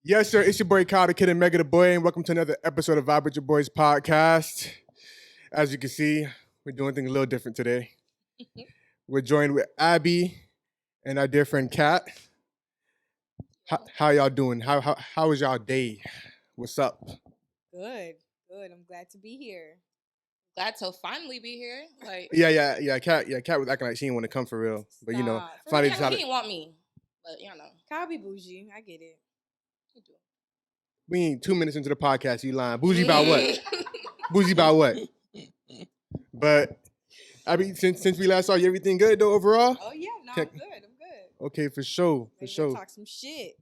Yes, sir. It's your boy Kyle, the Kid and Mega the Boy, and welcome to another episode of Vibe with Your Boys podcast. As you can see, we're doing things a little different today. We're joined with Abby and our dear friend Kat. How y'all doing? How was y'all day? What's up? Good. I'm glad to be here. Glad to finally be here. Like, Yeah. Kat was acting like she didn't want to come for real, but you know, Stop. finally he decided. didn't want me, but you know. Kyle be bougie. I get it. We ain't 2 minutes into the podcast. You lying? Bougie about what? Bougie about what? But Abby, since we last saw you, everything good though overall? Oh yeah, no, Okay. I'm good. Okay, for sure. Ready to talk some shit.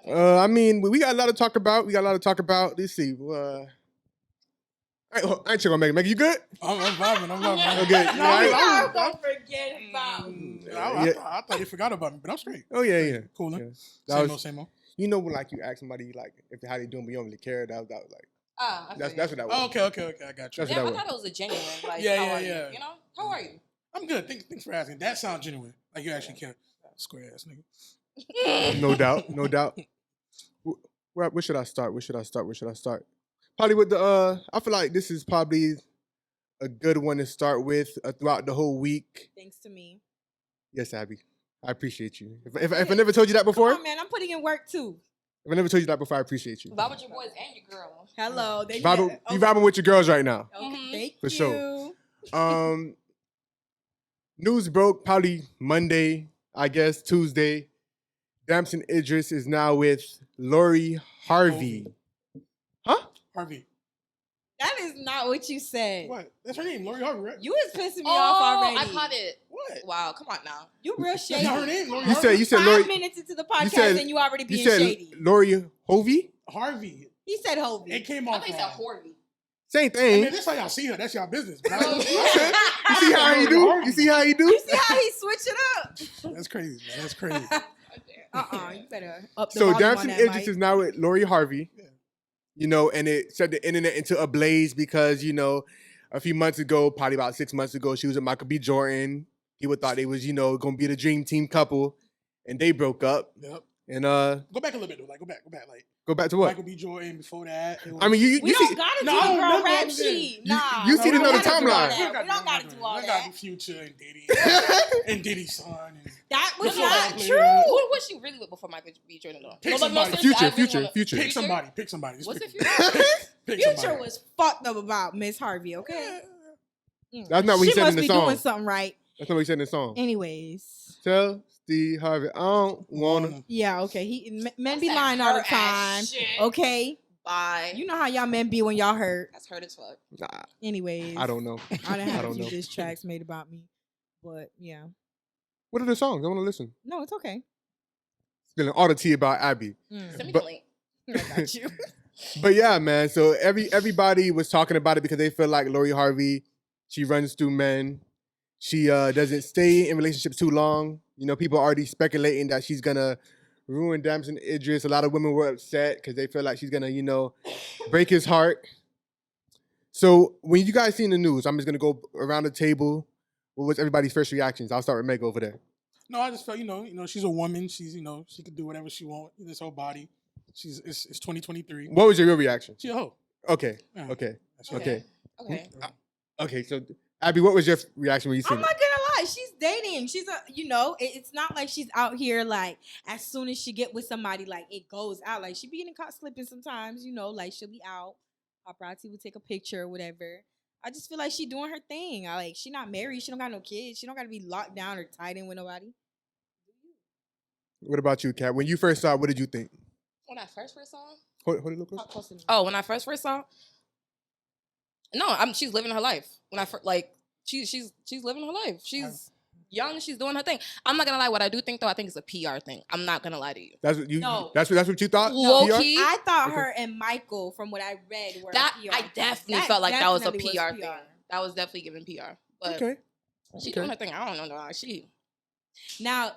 I mean, we got a lot to talk about. Let's see. I ain't check on Megan. Megan, you good? I'm vibing. Okay. No, don't forget about me. I thought you forgot about me, but I'm straight. Oh yeah. Cool. Yeah. Same old. You know when like you ask somebody like if how they doing, but you don't really care. That was like that's what that was. Oh, okay. I got you. That's Yeah, what I thought it was a genuine. Like, Yeah, how are yeah. You? You know, how are you? I'm good. Thanks for asking. That sounds genuine. Like you actually care. Square ass nigga. No doubt. Where should I start? Probably with the I feel like this is probably a good one to start with throughout the whole week. Thanks to me. Yes, Abby. I appreciate you. If I never told you that before, Come on, man, I'm putting in work too. if I never told you that before, I appreciate you. Vibe with your boys and your girl. Hello. You vibing with your girls right now. Okay, thank For you. sure. News broke probably Monday, I guess, Tuesday. Damson Idris is now with Lori Harvey. Huh? Harvey. That is not what you said. What? That's her name, Lori Harvey, right? You was pissing me off already. I caught it. What? Wow, come on now. You real shady. That's her name, Lori You Harvey. said 5 Lori. minutes into the podcast and you already being You said shady. Lori Harvey. Harvey. He said Hovey. It came I off think it's a wrong. Horvey. Same I thing. mean, that's how y'all see her. That's y'all business. But You see how he do? You see how he do? You see how he switched it up? That's crazy, man. That's crazy. You better up the So volume on Damson that Idris mic. is now with Lori Harvey. Yeah. You know, and it set the internet into a blaze because, you know, a few months ago, probably about 6 months ago, she was with Michael B. Jordan. He would thought they was, you know, gonna be the dream team couple, and they broke up. Yep. And Go back a little bit though. Like go back. Like go back to what? Michael B. Jordan before that. It was- I mean, you We see, don't gotta No, do I the don't girl remember rap everything. sheet. You- Nah. you see we the don't other gotta do all timeline. that. We don't gotta do all I got that. the Future and Diddy and Diddy's son. And That was That's not what- true. Who was she really with before Michael B. Jordan though? Pick No, but no, somebody. seriously, I really Future. wanna- pick somebody. Just What's pick it, somebody. Future? Pick Future somebody. was fucked up about Miss Harvey, okay? That's not what he She said in must the be song. doing something right. That's not what he said in the song. Anyways. Tell Steve Harvey, I don't wanna. Yeah, okay. Men be That's lying that all the hurt ass time. shit. Okay. Bye. You know how y'all men be when y'all hurt. That's hurt as fuck. Nah, Anyways. I don't know. I done had a don't few know. diss tracks made about me. But yeah. What are the songs? I want to listen. No, it's okay. Spilling all the tea about Abby. Send me But- the link. I got you. But yeah, man. So everybody was talking about it because they feel like Lori Harvey, she runs through men. She doesn't stay in relationships too long. You know, people are already speculating that she's gonna ruin Damson Idris. A lot of women were upset because they feel like she's gonna, you know, break his heart. So when you guys seen the news, I'm just gonna go around the table. What was everybody's first reactions? I'll start with Meg over there. No, I just felt you know she's a woman. She's she could do whatever she wants. It's her body. It's 2023. What was your real reaction? She a hoe. Okay. Yeah. Okay. That's right. Okay. Okay. Okay. So Abby, what was your reaction when you seen I'm it? not gonna lie, she's dating. She's it's not like she's out here like as soon as she get with somebody, like it goes out. Like she be getting caught slipping sometimes, like she'll be out. Paparazzi will take a picture or whatever. I just feel like she doing her thing. She not married, she don't got no kids, she don't gotta be locked down or tied in with nobody. What about you, Kat? When you first saw it, what did you think? When I first saw him? Hold it, look close. Talk close to me. Oh, when I first saw him? No, she's living her life. When I first, she's living her life. She's young. She's doing her thing. I'm not gonna lie. What I do think though, I think it's a PR thing. I'm not gonna lie to you. That's what you. No. That's what you thought. Low PR? key. I thought Okay. her and Michael, from what I read, were That a PR. I definitely That felt like that was a definitely PR thing. That was definitely giving PR. But Okay. she Okay. doing her thing. I don't know. She. Now,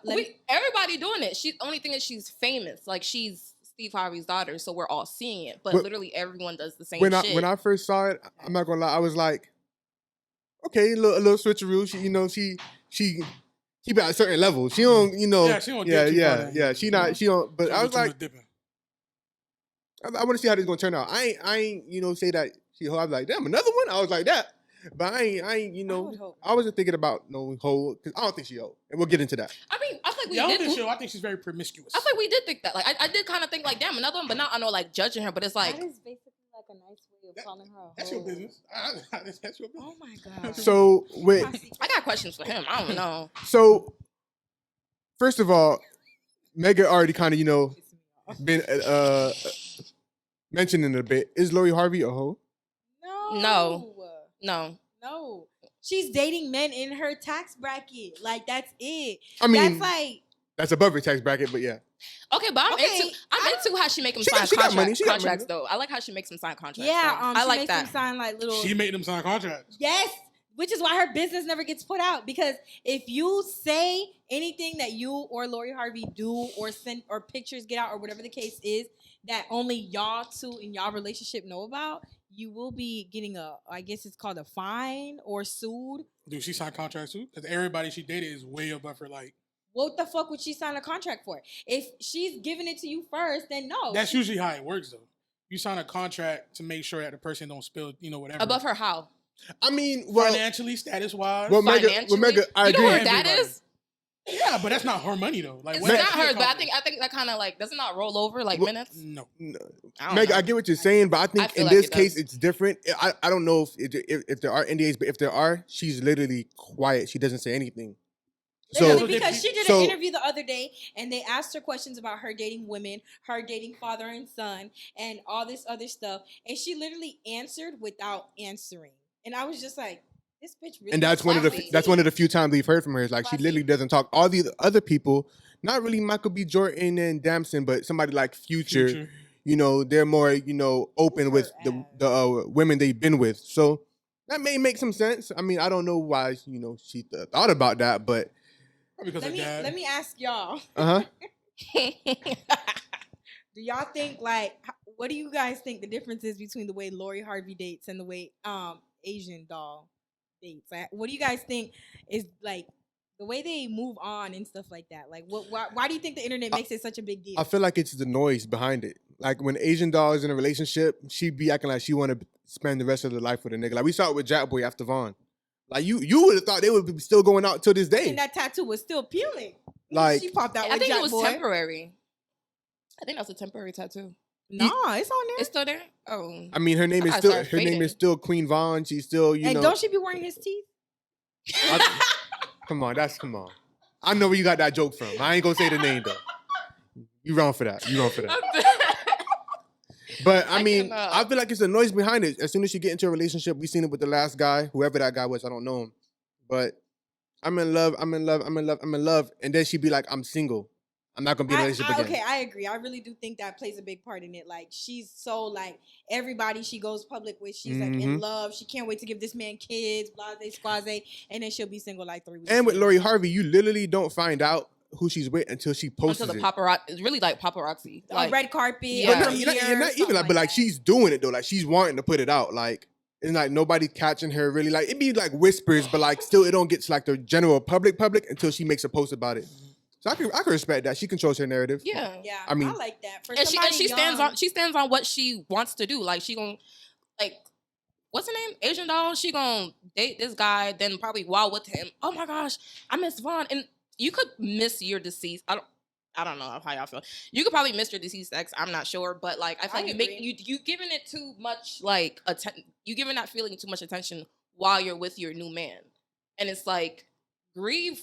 Everybody doing it. She only thing is she's famous. Like she's Steve Harvey's daughter, so we're all seeing it. But But- literally everyone does the same When shit. I first saw it, I'm not gonna lie, I was like, okay, a little switcheroo. She keep it at a certain level. She don't, Yeah, she don't dip too far. yeah. She don't. But I was like, I want to see how this is gonna turn out. I ain't, say that she hoe. I was like, damn, another one. I was like that, but I ain't, would hope I wasn't thinking about no hoe because I don't think she hoe, and we'll get into that. I mean, I feel like we Yeah, I don't did. think so. I think she's very promiscuous. I feel like we did think that. Like, I did kind of think like, damn, another one, but not I know like judging her. But it's like, that is basically like a nice way of calling her. That's your business. That's your business. Oh my god. So with I got questions for him. I don't know. so first of all, Mega already kind of been mentioning it a bit. Is Lori Harvey a hoe? No. No. No. She's dating men in her tax bracket. Like that's it. I mean, that's like that's above her tax bracket, but yeah. Okay, but I'm Okay, into how she make them She sign got money. She got contracts money. though. I like how she makes them sign contracts. yeah. though. I She like makes that. them sign like little. She made them sign contracts. Yes, which is why her business never gets put out. Because if you say anything that you or Lori Harvey do or send or pictures get out or whatever the case is that only y'all two in y'all relationship know about, you will be getting I guess it's called a fine or sued. Dude, she signed contracts too? Because everybody she dated is way above her. Like, What the fuck would she sign a contract for? If she's giving it to you first, then no. that's usually how it works, though. You sign a contract to make sure that the person don't spill, whatever. Above her how? I mean, well, financially, status-wise. well, Mega, Financially? I You know agree. what that Everybody. is? Yeah, but that's not her money, though. Like, It's what not does she hers, but I accomplish? think that kind of like does it not roll over like Well, minutes? No. I don't Mega, know. I get what you're saying, but I I think feel in like this it case does. it's different. I don't know if there are NDAs, but if there are, she's literally quiet. She doesn't say anything. Literally, So because she did so- an interview the other day and they asked her questions about her dating women, her dating father and son, and all this other stuff. And she literally answered without answering. And I was just like, this bitch really and that's one of classy. the few times we've heard from her. Is like she Classy. literally doesn't talk. All the other people, not really Michael B. Jordan and Damson, but somebody like Future. They're more open with the women they've been with. So that may make some sense. I mean, I don't know why she thought about that, but Probably because of dad. let me ask y'all. Do y'all think what do you guys think the difference is between the way Lori Harvey dates and the way Asian doll dates? Like, what do you guys think is like the way they move on and stuff like that? Like, why do you think the internet makes it such a big deal? I feel like it's the noise behind it. Like when Asian doll is in a relationship, she be acting like she want to spend the rest of her life with a nigga. Like we saw it with Jack Boy after Vaughn. Like you would have thought they would be still going out till this day. And that tattoo was still peeling. Like she popped out I with think Jack it was Boy. temporary. I think that was a temporary tattoo. Nah, it's on there. It's still there. Oh, I mean, her name I is thought it still started her name fading. is still Queen Vaughn. She's still And don't she be wearing his teeth? Come on. I know where you got that joke from. I ain't gonna say the name though. You wrong for that. But I mean, cannot. I feel like it's the noise behind it. As soon as you get into a relationship, we seen it with the last guy, whoever that guy was. I don't know him, but I'm in love, and then she'd be like, I'm single. I'm not gonna be in a relationship again. Okay, I agree. I really do think that plays a big part in it. Like she's so like everybody she goes public with, she's like in love. She can't wait to give this man kids, blase squaze, and then she'll be single like 3 weeks. And with later. Lori Harvey, you literally don't find out who she's with until she posts until it. the paparazzi. It's really like paparazzi. On red carpet, Yeah. But you're not even like, but like she's doing it though. Like she's wanting to put it out. Like it's like nobody catching her really. Like it'd be like whispers, but like still it don't get to like the general public until she makes a post about it. So I can respect that. She controls her narrative. Yeah. Yeah, I mean- I like that. For And she somebody stands on what she wants to do. Like she gonna like what's her name? Asian doll. She gonna date this guy, then probably wow with him. Oh my gosh, I miss Vaughn. And you could miss your deceased. I don't know how y'all feel. You could probably miss your deceased ex. I'm not sure, but like I feel like you giving it too much like you giving that feeling too much attention while you're with your new man, and it's like grieve.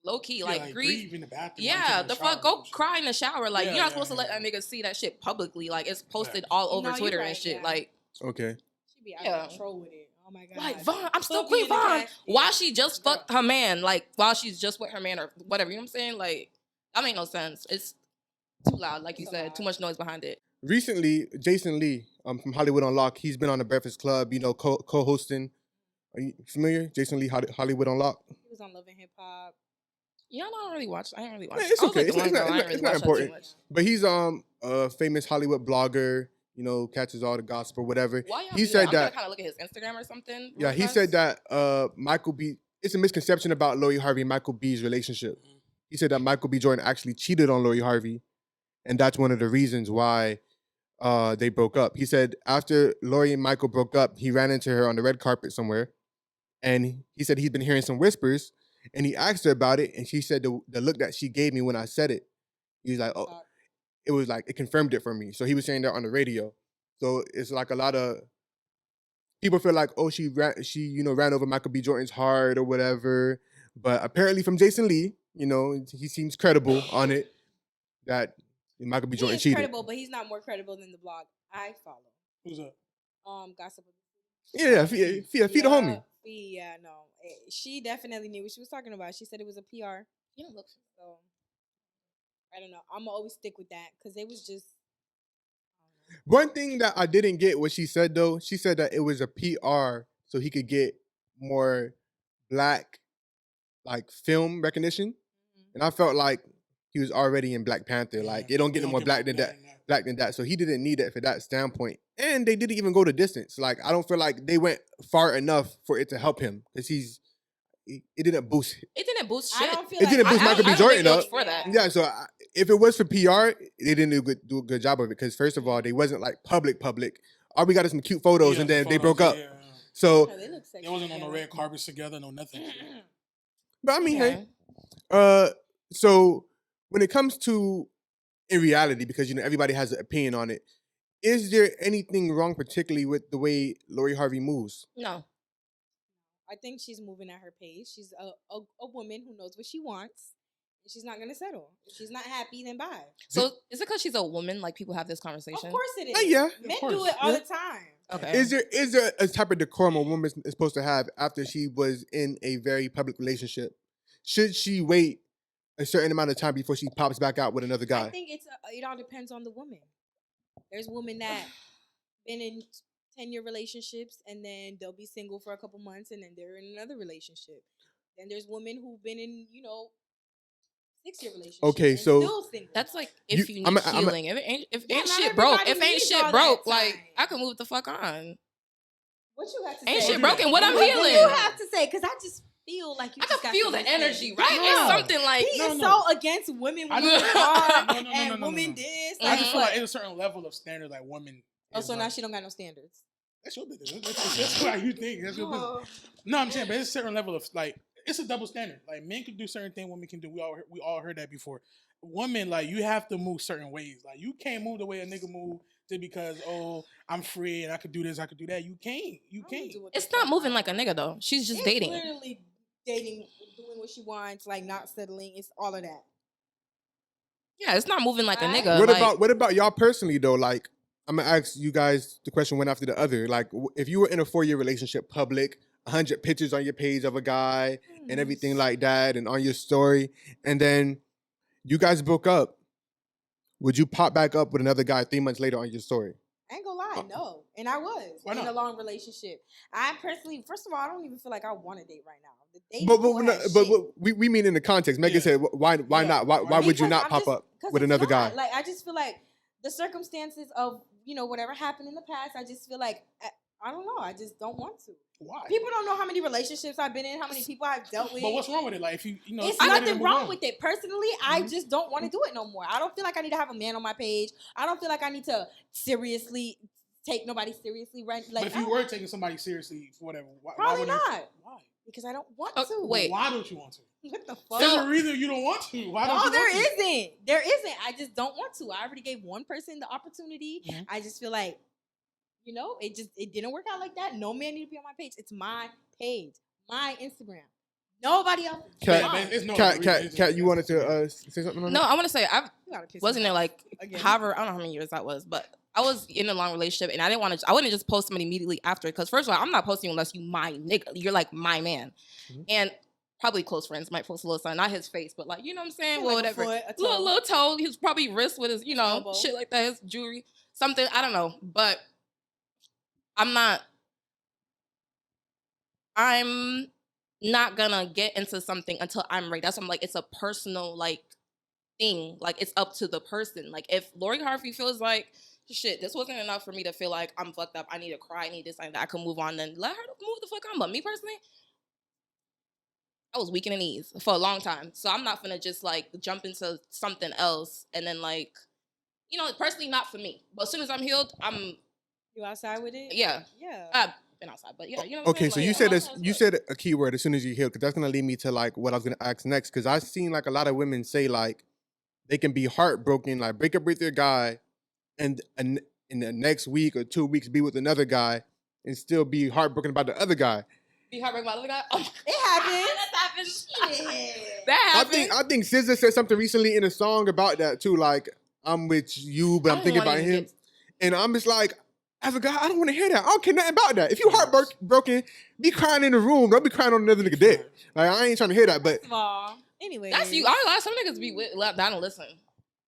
Low key, like grieve. in the bathroom. Yeah, the fuck, go cry in the shower. Like Yeah, you're not yeah, supposed to let yeah. that nigga see that shit publicly. Like it's posted all over No, you're Twitter right, and shit. yeah. Like Okay. She be out Yeah. of control with it. Oh my god. Like Vaughn, I'm still Put me Queen in the Vaughn. casket. While she just fucked her man, like while she's just with her man or whatever. You know what I'm saying? Like that make no sense. It's too loud, like you So said. loud. Too much noise behind it. Recently, Jason Lee from Hollywood Unlocked, he's been on the Breakfast Club, co-hosting. Are you familiar? Jason Lee, Hollywood Unlocked. He was on Love and Hip Hop. Yeah, I don't really watch. I didn't really watch. Yeah, it's I was okay. like the one girl. I didn't It's really not watch that too important. much. But he's a famous Hollywood blogger, catches all the gossip or whatever. Why y'all He do said I'm that- gonna kind of look at his Instagram or something. Yeah, real he fast. said that Michael B. It's a misconception about Lori Harvey and Michael B's relationship. He said that Michael B. Jordan actually cheated on Lori Harvey, and that's one of the reasons why they broke up. He said after Lori and Michael broke up, he ran into her on the red carpet somewhere, and he said he'd been hearing some whispers, and he asked her about it, and she said the look that she gave me when I said it, he was like, oh, it was like it confirmed it for me. So he was saying that on the radio. So it's like a lot of people feel like, oh, she ran over Michael B. Jordan's heart or whatever. But apparently from Jason Lee, he seems credible on it that Michael B. He Jordan is cheated. credible, but he's not more credible than the blog I follow. Who's that? Gossip. Yeah, feed the homie. Yeah, no. She definitely knew what she was talking about. She said it was a PR. You don't look. So I don't know. I'm gonna always stick with that because it was just. One thing that I didn't get what she said though, she said that it was a PR so he could get more black like film recognition. And I felt like he was already in Black Panther. Like it don't get no more black than that. So he didn't need it for that standpoint. And they didn't even go the distance. Like I don't feel like they went far enough for it to help him because it didn't boost. It didn't boost I shit. don't feel It didn't boost Michael B. Jordan up. For that. Yeah, so if it was for PR, they didn't do a good job of it because first of all, they wasn't like public. All we got is some cute photos, and then they broke up. Yeah. So they look sexy They wasn't on the together. red carpets together, no nothing. but I mean, Okay. hey, so when it comes to in reality, because everybody has an opinion on it, is there anything wrong, particularly with the way Lori Harvey moves? No. I think she's moving at her pace. She's a woman who knows what she wants. And she's not gonna settle. If she's not happy, then bye. So is it because she's a woman? Like people have this conversation. Of course it is. Yeah. Men course. do it all Yeah. the time. Okay. Is there a type of decorum a woman is supposed to have after she was in a very public relationship? Should she wait a certain amount of time before she pops back out with another I guy? think it all depends on the woman. There's women that been in 10-year relationships and then they'll be single for a couple months and then they're in another relationship. Then there's women who've been in 6-year relationships. Okay, and so still single. That's like if you need I'm healing. If ain't Yeah, ain't not shit broke. everybody If ain't needs shit all broke, that like time. I can move the fuck on. What you got to Ain't say? shit broken. What I'm What do healing. you have to say? Because I just feel like you I just can got feel the something to say. energy, right? No. It's something like He is No. so against women I when just- you are No, and women this. I Like, just feel like it's a certain level of standard like women. oh, is so now like- she don't got no standards. That's your business. That's why you think. That's your business. Oh. No, I'm saying, but it's a certain level of like it's a double standard. Like men can do certain things, women can do. We all heard that before. Women, like you have to move certain ways. Like you can't move the way a nigga move just because I'm free and I could do this, I could do that. You can't. You can't. it's not moving like a nigga though. She's just It's dating. literally dating, doing what she wants, like not settling. It's all of that. Yeah, it's not moving like a Alright. nigga. What about y'all personally though? Like I'm gonna ask you guys the question one after the other. Like if you were in a 4-year relationship, public, 100 pictures on your page of a guy and everything like that, and on your story, and then you guys broke up, would you pop back up with another guy 3 months later on your story? I ain't gonna lie, no. And I was Why in not? a long relationship. I personally, first of all, I don't even feel like I want to date right now. The dating But pool has shit. we mean in the context. Megan Yeah. said, why Yeah. not? Why would you Because not I'm pop just- up 'cause with it's another guy? not. Like I just feel like the circumstances of whatever happened in the past. I just feel like I don't know. I just don't want to. Why? People don't know how many relationships I've been in, how many people I've dealt with. But what's wrong with it? Like if you know, It's if you're ready to nothing move wrong on. with it. Personally, I just don't want to do it no more. I don't feel like I need to have a man on my page. I don't feel like I need to seriously take nobody seriously. Right? Like, But if you were taking somebody seriously for whatever, why probably wouldn't you? not. Why? Because I don't want Oh, to. wait. Why don't you want to? What the fuck? There's a reason you don't want to. Why don't No, you there want to? isn't. There isn't. I just don't want to. I already gave one person the opportunity. Mhm. I just feel like, it didn't work out like that. No man need to be on my page. It's my page, my Instagram. Nobody else. Kat, Yeah, but it's no Kat, reason. It's Kat, just- you wanted to say something on No, that? I want to say I You gotta piss wasn't me it off. like Again. however I don't know how many years that was, but I was in a long relationship and I didn't want to. I wouldn't just post somebody immediately after because first of all, I'm not posting unless you my nigga. You're like my man, Mhm. and probably close friends might post a little something, not his face, but like you know what I'm saying, Yeah, well like a whatever, foot, a toe. little toe, his probably wrist with his Elbow. shit like that, his jewelry, something I don't know, but I'm not gonna get into something until I'm ready. That's why I'm like, it's a personal like thing. Like it's up to the person. Like if Lori Harvey feels like shit, this wasn't enough for me to feel like I'm fucked up. I need to cry. I need this. I can move on. Then let her move the fuck on. But me personally, I was weak in the knees for a long time. So I'm not gonna just like jump into something else and then like You know, personally, not for me. But as soon as I'm healed, You outside with it? yeah. Yeah. I've been outside, but yeah, you know. What Okay, I'm so saying? you Like, said I'm this. outside You as well. said a key word as soon as you heal, because that's gonna lead me to like what I was gonna ask next. Because I've seen like a lot of women say like they can be heartbroken, like break up with their guy, and in the next week or 2 weeks be with another guy, and still be heartbroken about the other guy. Be heartbroken by the other guy. Oh, It happens. that happens. Shit. That I happens. think SZA said something recently in a song about that too. Like I'm with you, but I'm don't thinking wanna about even him, get- and I'm just like. As a guy, I don't want to hear that. I don't care nothing about that. If you heartbroken, be crying in the room. Don't be crying on another nigga dick. Like I ain't trying to hear that. But First of all, anyway. That's you. I realize some niggas be down to listen.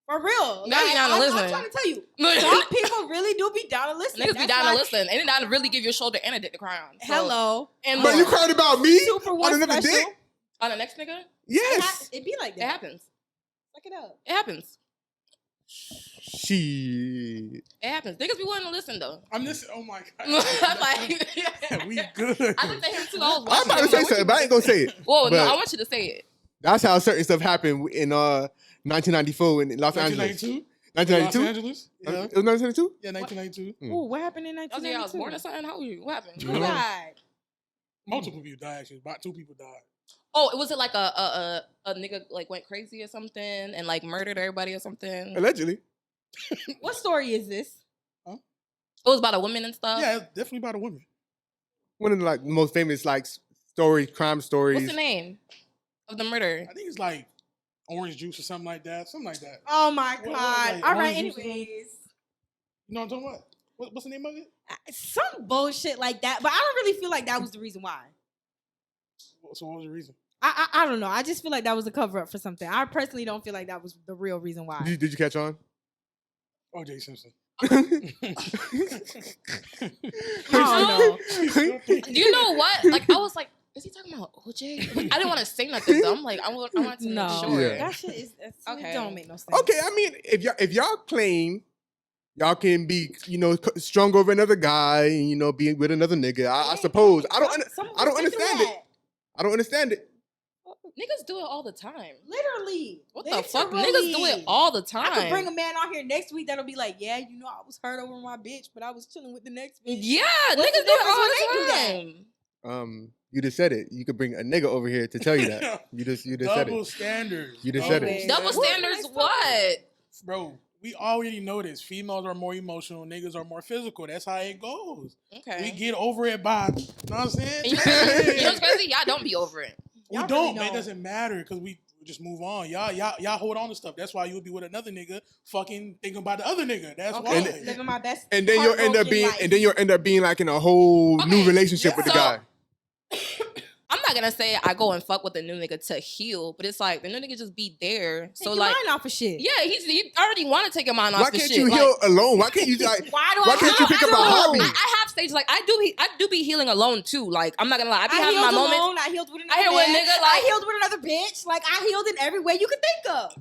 For real. They be down to I'm listen. trying to tell you. Some people really do be down to listen. Niggas be That's down why- to listen, and they down to really give you a shoulder and a dick to cry on. So- Hello. And bro, more. you cried about me Super on one another special. dick? On the next nigga, Yes. It be like it that. happens. Look it up. It happens. Shit. It happens. Niggas be willing to listen though. I'm just. Oh my I'm god. like, We good. I looked at him too. I was I'm watching about to him, say like, something, but I ain't gonna say it. Whoa, no, But- I want you to say it. That's how certain stuff happened in 1994 in Los Angeles. 1992. 1992? Los Angeles. Yeah. It was 1992? Yeah, 1992. Mm. Ooh, what happened in I was like, I was 1992? born or something. How old are you? What happened? Who died? Multiple people died. Actually, about 2 people died. Oh, was it like a nigga like went crazy or something and like murdered everybody or something? It Allegedly. What story is this? was about a woman and stuff. Yeah, it's definitely about a woman. One of the like most famous like crime stories. What's the name of the murder? I think it's like orange juice or something like that. Something like that. Oh my What, god. like, All right, orange juice or anyways. You know what I'm talking about? What's the name of it? Some bullshit like that, but I don't really feel like that was the reason why. So what was the reason? I don't know. I just feel like that was a cover up for something. I personally don't feel like that was the real reason why. Did you catch on? O.J. Simpson. I You know what? Like I was like, is he talking about OJ? I didn't want to say nothing though. I'm like, I wanted to No, make sure. Yeah. that shit is Okay. it don't make no sense. Okay, I mean, if y'all claim y'all can be, strong over another guy, and, be with another nigga, I suppose. I don't understand it. I don't understand it. Niggas do it all the time. Literally. What the fuck? Niggas do it all the time. I could bring a man on here next week that'll be like, yeah, I was hurt over my bitch, but I was chilling with the next bitch. Yeah, What's niggas the do it difference all when they do the that? time. You just said it. You could bring a nigga over here to tell you that. You just said Double it. standards. You just said it. Double What? standards, what? Bro, we already know this. Females are more emotional. Niggas are more physical. That's how it goes. Okay. We get over it by, you know what I'm saying? And you know what's crazy? Y'all don't be over it. We Y'all don't, really man. It don't. doesn't matter because we just move on. Y'all hold on to stuff. That's why you'll be with another nigga, fucking thinking about the other nigga. That's Okay, why. living my best. And then you'll end up heartbroken being, life. like in a whole new Okay, relationship with the so- guy. I'm not gonna say I go and fuck with the new nigga to heal, but it's like the new nigga just be there. Take So your like, mind off of shit. yeah, he already want to take your mind off Why the can't shit. you Like, heal alone? Why can't you like? Why do Why I can't you have pick up to? a hobby? I have stages like I do be healing alone too. Like I'm not gonna lie, I be I having healed my moments. alone. I healed with another healed with a man. nigga, I like- healed with another bitch. Like I healed in every way you could think of.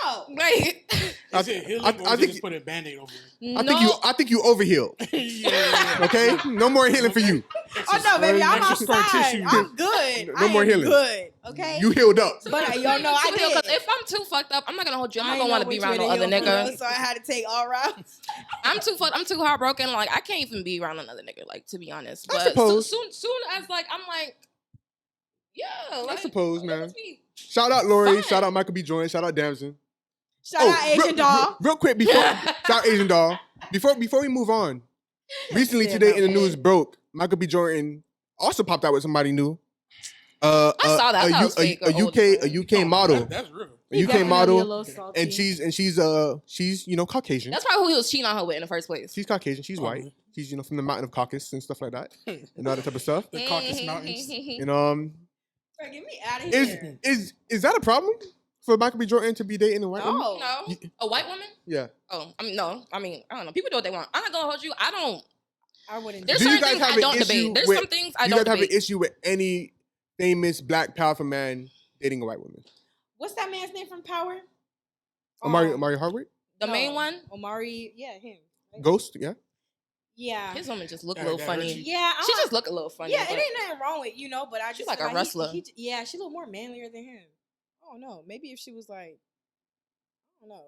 No. Like, Is it healing I or think- just put a band-aid over it? I think you overhealed. Yeah. Okay, no more healing for you. Oh no, baby, I'm Extra scar outside. tissue. I'm good. No more I am healing. Good. Okay. You healed up. But y'all know I did. Because if I'm too fucked up, I'm not gonna hold you. I'm not I gonna want to ain't be know around which no way to other heal for nigga. real, so I had to take all routes. I'm too heartbroken. Like I can't even be around another nigga. Like to be honest, I but suppose. soon as like I'm like, yeah, like, suppose, man. let's be- Shout out Lori. Fine. Shout out Michael B. Jordan. Shout out Damson. Shout out Asian doll. Real quick before shout out Asian doll. Before we move on, recently Damn, today that in the news bad. broke. Michael B. Jordan also popped out with somebody new. I saw that. I thought it was fake or old as a fuck. UK model, That's real. a UK Definitely a model, little salty. and she's Caucasian. That's probably who he was cheating on her with in the first place. She's Caucasian. She's white. Probably. She's from the mountain of Caucasus and stuff like that, and all that type of stuff. The Caucasus Mountains. And Bro, get me out of here. is that a problem for Michael B. Jordan to be dating a white woman? No. No, a white woman. Yeah. Oh, I mean, no. I mean, I don't know. People do what they want. I'm not gonna hold you. I don't. I wouldn't. There's Do you certain guys things have I an don't issue debate. There's with- some things I Do you don't guys have debate. an issue with any famous black powerful man dating a white woman? What's that man's name from Power? Omari Hardwick? The main one, Omari. Yeah, him. Ghost? Yeah. Yeah. his woman just look a Yeah, little that funny. Richie. Yeah. She just look a little funny. Yeah, it but- ain't nothing wrong with but I just She's like feel a wrestler. Yeah, she look more manlier than him. I don't know. Maybe if she was like, I don't know.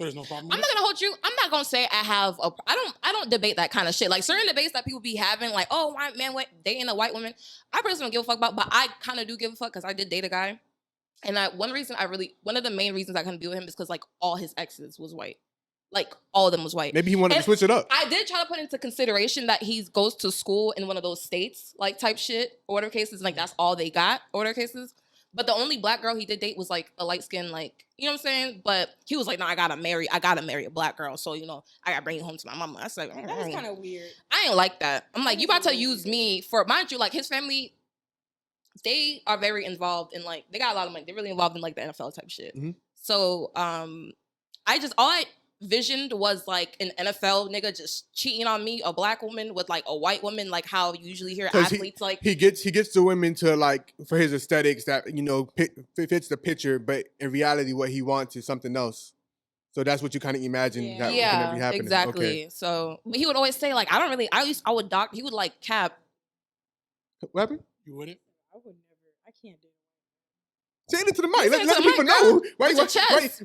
So there's no problem. I'm not gonna hold you. I'm not gonna say I have a. I don't debate that kind of shit. Like certain debates that people be having, like, oh, white man dating a white woman. I personally don't give a fuck about, but I kind of do give a fuck because I did date a guy, and one of the main reasons I couldn't be with him is because like all his exes was white, like all of them was white. Maybe he wanted to switch it up. I did try to put into consideration that he goes to school in one of those states, like type shit, order cases, like that's all they got, order cases. But the only black girl he did date was like a light skin, like, you know what I'm saying? But he was like, no, I gotta marry a black girl. So, you know, I gotta bring you home to my mama. I said, That's kind of weird. I ain't like that. I'm like, you about to use me for, mind you, like his family, they are very involved in like, they got a lot of money. They're really involved in like the NFL type shit. Mm-hmm. So all I visioned was like an NFL nigga just cheating on me, a black woman with like a white woman, like how you usually hear athletes like he gets the women to like for his aesthetics that, you know, fits the picture, but in reality what he wants is something else. So that's what you kind of imagine that would be happening. Exactly. Okay. So but he would always say like I would doc, he would like cap. What happened? You wouldn't? I would never. I can't do it. Say it into the mic. Let Say it to the people mic, know. girl.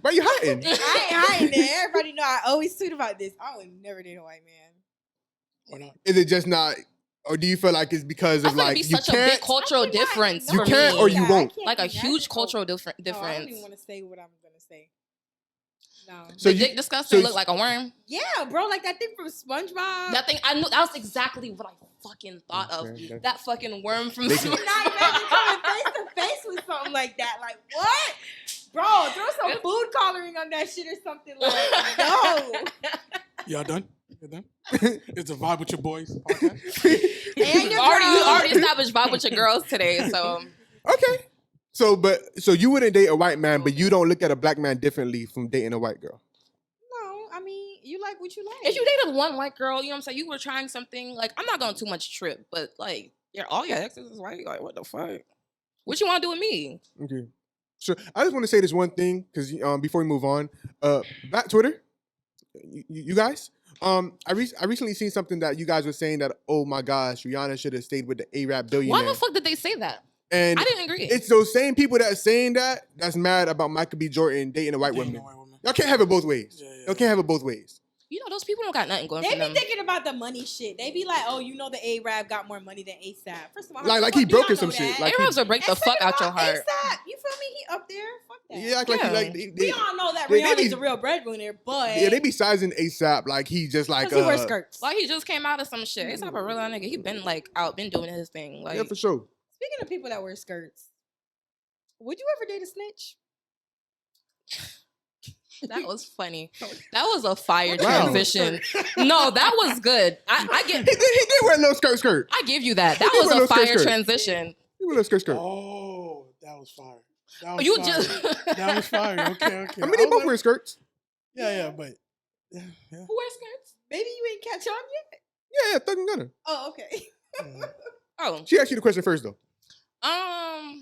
Why you hiding? I ain't hiding there. Everybody know I always tweet about this. I would never date a white man. Or not? Is it just not, or do you feel like it's because I of feel like it'd be you such a big can't? cultural difference You for can't me. or you won't? Like a huge cultural No, I don't difference. even want to say what I'm gonna say. No. So The you- dick disgusting so- look like a worm. Yeah, bro, like that thing from SpongeBob. That thing, I knew that was exactly what I fucking thought of. Okay. That fucking worm from They I'm can- not imagine coming face to face with something like that. Like what? Bro, throw some food coloring on that shit or something. Like no. Y'all done? You done? It's a vibe with your boys. Okay. And your You girl. already established vibe with your girls today, so Okay. So you wouldn't date a white man, but you don't look at a black man differently from dating a white girl. No, I mean you like what you like. if you dated one white girl, you know what I'm saying, you were trying something, like I'm not going too much trip, but like all your exes is white, like what the fuck? What you want to do with me? Okay. So I just want to say this one thing because before we move on, back Twitter, you guys, I recently seen something that you guys were saying that, oh my gosh, Rihanna should have stayed with the A-Rap billionaire. Why the fuck did they say that? And I didn't agree. it's those same people that are saying that's mad about Michael B. Jordan dating a white Dating woman. a white woman. Y'all can't have it both ways. Yeah, yeah, Y'all can't have it both ways. You know, those people don't got nothing going They for be them. thinking about the money shit. They be like, oh, you know the A-Rap got more money than ASAP. First of all, Like how he the fuck do broke y'all or some know shit. that? Like A-Robs will break the And fuck second out your of all, heart. ASAP, you feel me? He up there. Fuck that. Yeah, act like Yeah. they We all know that they Rihanna's be- the real breadwinner, but yeah, they be sizing ASAP like he just like 'cause he wears skirts. Like he just came out of some shit. It's not a real nigga. He been like been doing his thing. Like yeah, for sure. Speaking of people that wear skirts, would you ever date a snitch? that was funny. That was a fire Wow. transition. No, that was good. I He did wear a little skirt. I give you that. That He was went a on skirt, fire skirt. transition. He wore a little skirt. Oh, that was fire. That was You fire. just That was fire. Okay. I mean, they was both like- wear skirts. Yeah, but yeah. Who wears skirts? Maybe you ain't catch on yet. Yeah, Thug and Gunner. Oh, okay. Mhm. Oh, She asked you the question first, though. I'm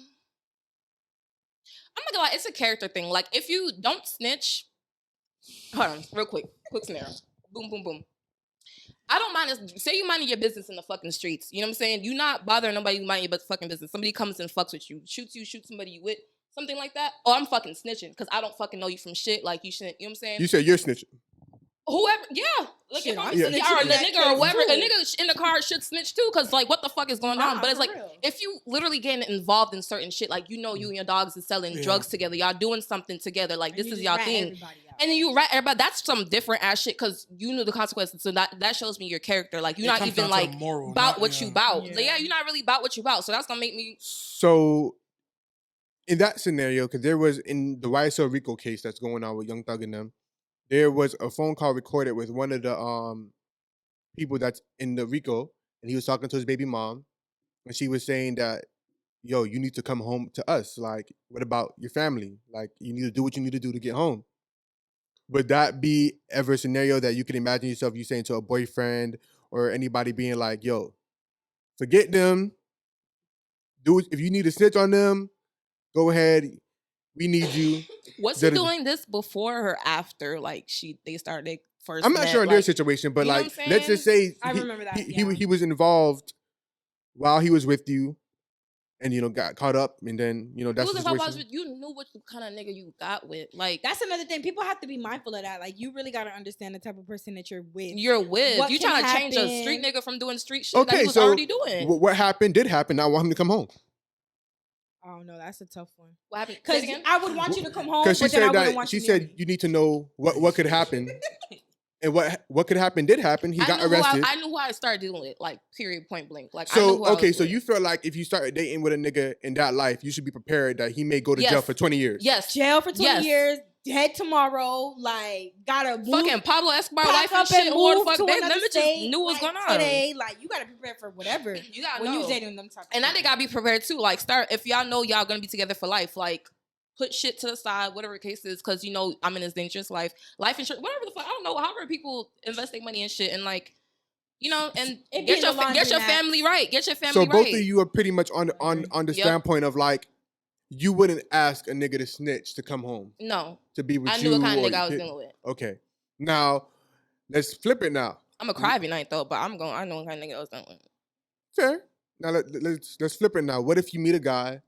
not gonna lie, it's a character thing. Like, if you don't snitch, hold on, real quick scenario. Boom, boom, boom. I don't mind. Say you minding your business in the fucking streets. You know what I'm saying? You not bothering nobody. You mind your fucking business. Somebody comes and fucks with you, shoots somebody you with, something like that. Oh, I'm fucking snitching because I don't fucking know you from shit. Like you shouldn't. You know what I'm saying? You said you're snitching. Whoever, yeah. Like Shit, if I'm I'm snitching, snitching or in the that nigga or case, whatever, too. a nigga in the car should snitch too, because like what the fuck is going on? Nah, But it's for like real. if you literally getting involved in certain shit, like you know you and your dogs is selling Yeah. drugs together, y'all doing something together, like And this you is just y'all rat thing. everybody out. And then you rat everybody. That's some different ass shit because you knew the consequences. So that shows me your character. Like you're It not comes even down to like the moral, about not- what yeah. you bout. Yeah. Like, yeah, you're not really about what you bout. So that's gonna make me. So, in that scenario, because there was in the YSL Rico case that's going on with Young Thug and them, there was a phone call recorded with one of the people that's in the Rico, and he was talking to his baby mom, and she was saying that, yo, you need to come home to us. Like, what about your family? Like, you need to do what you need to do to get home. Would that be ever a scenario that you could imagine yourself you saying to a boyfriend or anybody being like, yo, forget them. Do it. If you need to snitch on them, go ahead. We need you. Was he That is- doing this before or after? Like they started first. I'm not met, sure in their like- situation, but you know like, what I'm let's just say I remember that, he yeah. was involved while he was with you. and got caught up, and then that's the situation. You knew what kind of nigga you got with. Like that's another thing. People have to be mindful of that. Like you really got to understand the type of person that you're with. What you trying to change a street nigga from doing street shit that he was already doing. What happened did happen. I want him to come home. Oh no, that's a tough one. What happened? Because I would want you to come home, because she but then I said wouldn't that want she you to said you need to know what could happen. And what could happen did happen. He got arrested. I knew who I started dealing with, like, period, point blank. Like, so I knew who okay, I was so with. you feel like if you started dating with a nigga in that life, you should be prepared that he may go to jail for 20 years. Yes, jail for 20 years, dead tomorrow. Like, gotta move, fucking Pablo Escobar pack wife up and shit. and Or move fuck, to they another just state, knew what's like, going on today. Like, you gotta prepare for whatever. You gotta when know. you dating them type. And I think gotta be prepared too. Like, start if y'all know y'all gonna be together for life. Like, put shit to the side, whatever the case is, because I'm in this dangerous life insurance, whatever the fuck. I don't know. However, people invest their money in shit and like, and get your family right. Get your family right. So both of you are pretty much on the standpoint of like, you wouldn't ask a nigga to snitch to come home. No. To be with you. I knew what kind of nigga I was dealing with. Okay. Now, let's flip it now. I'm a cry every night though, but I know what kind of nigga I was dealing with. Fair. Now let's flip it now. What if you meet a guy,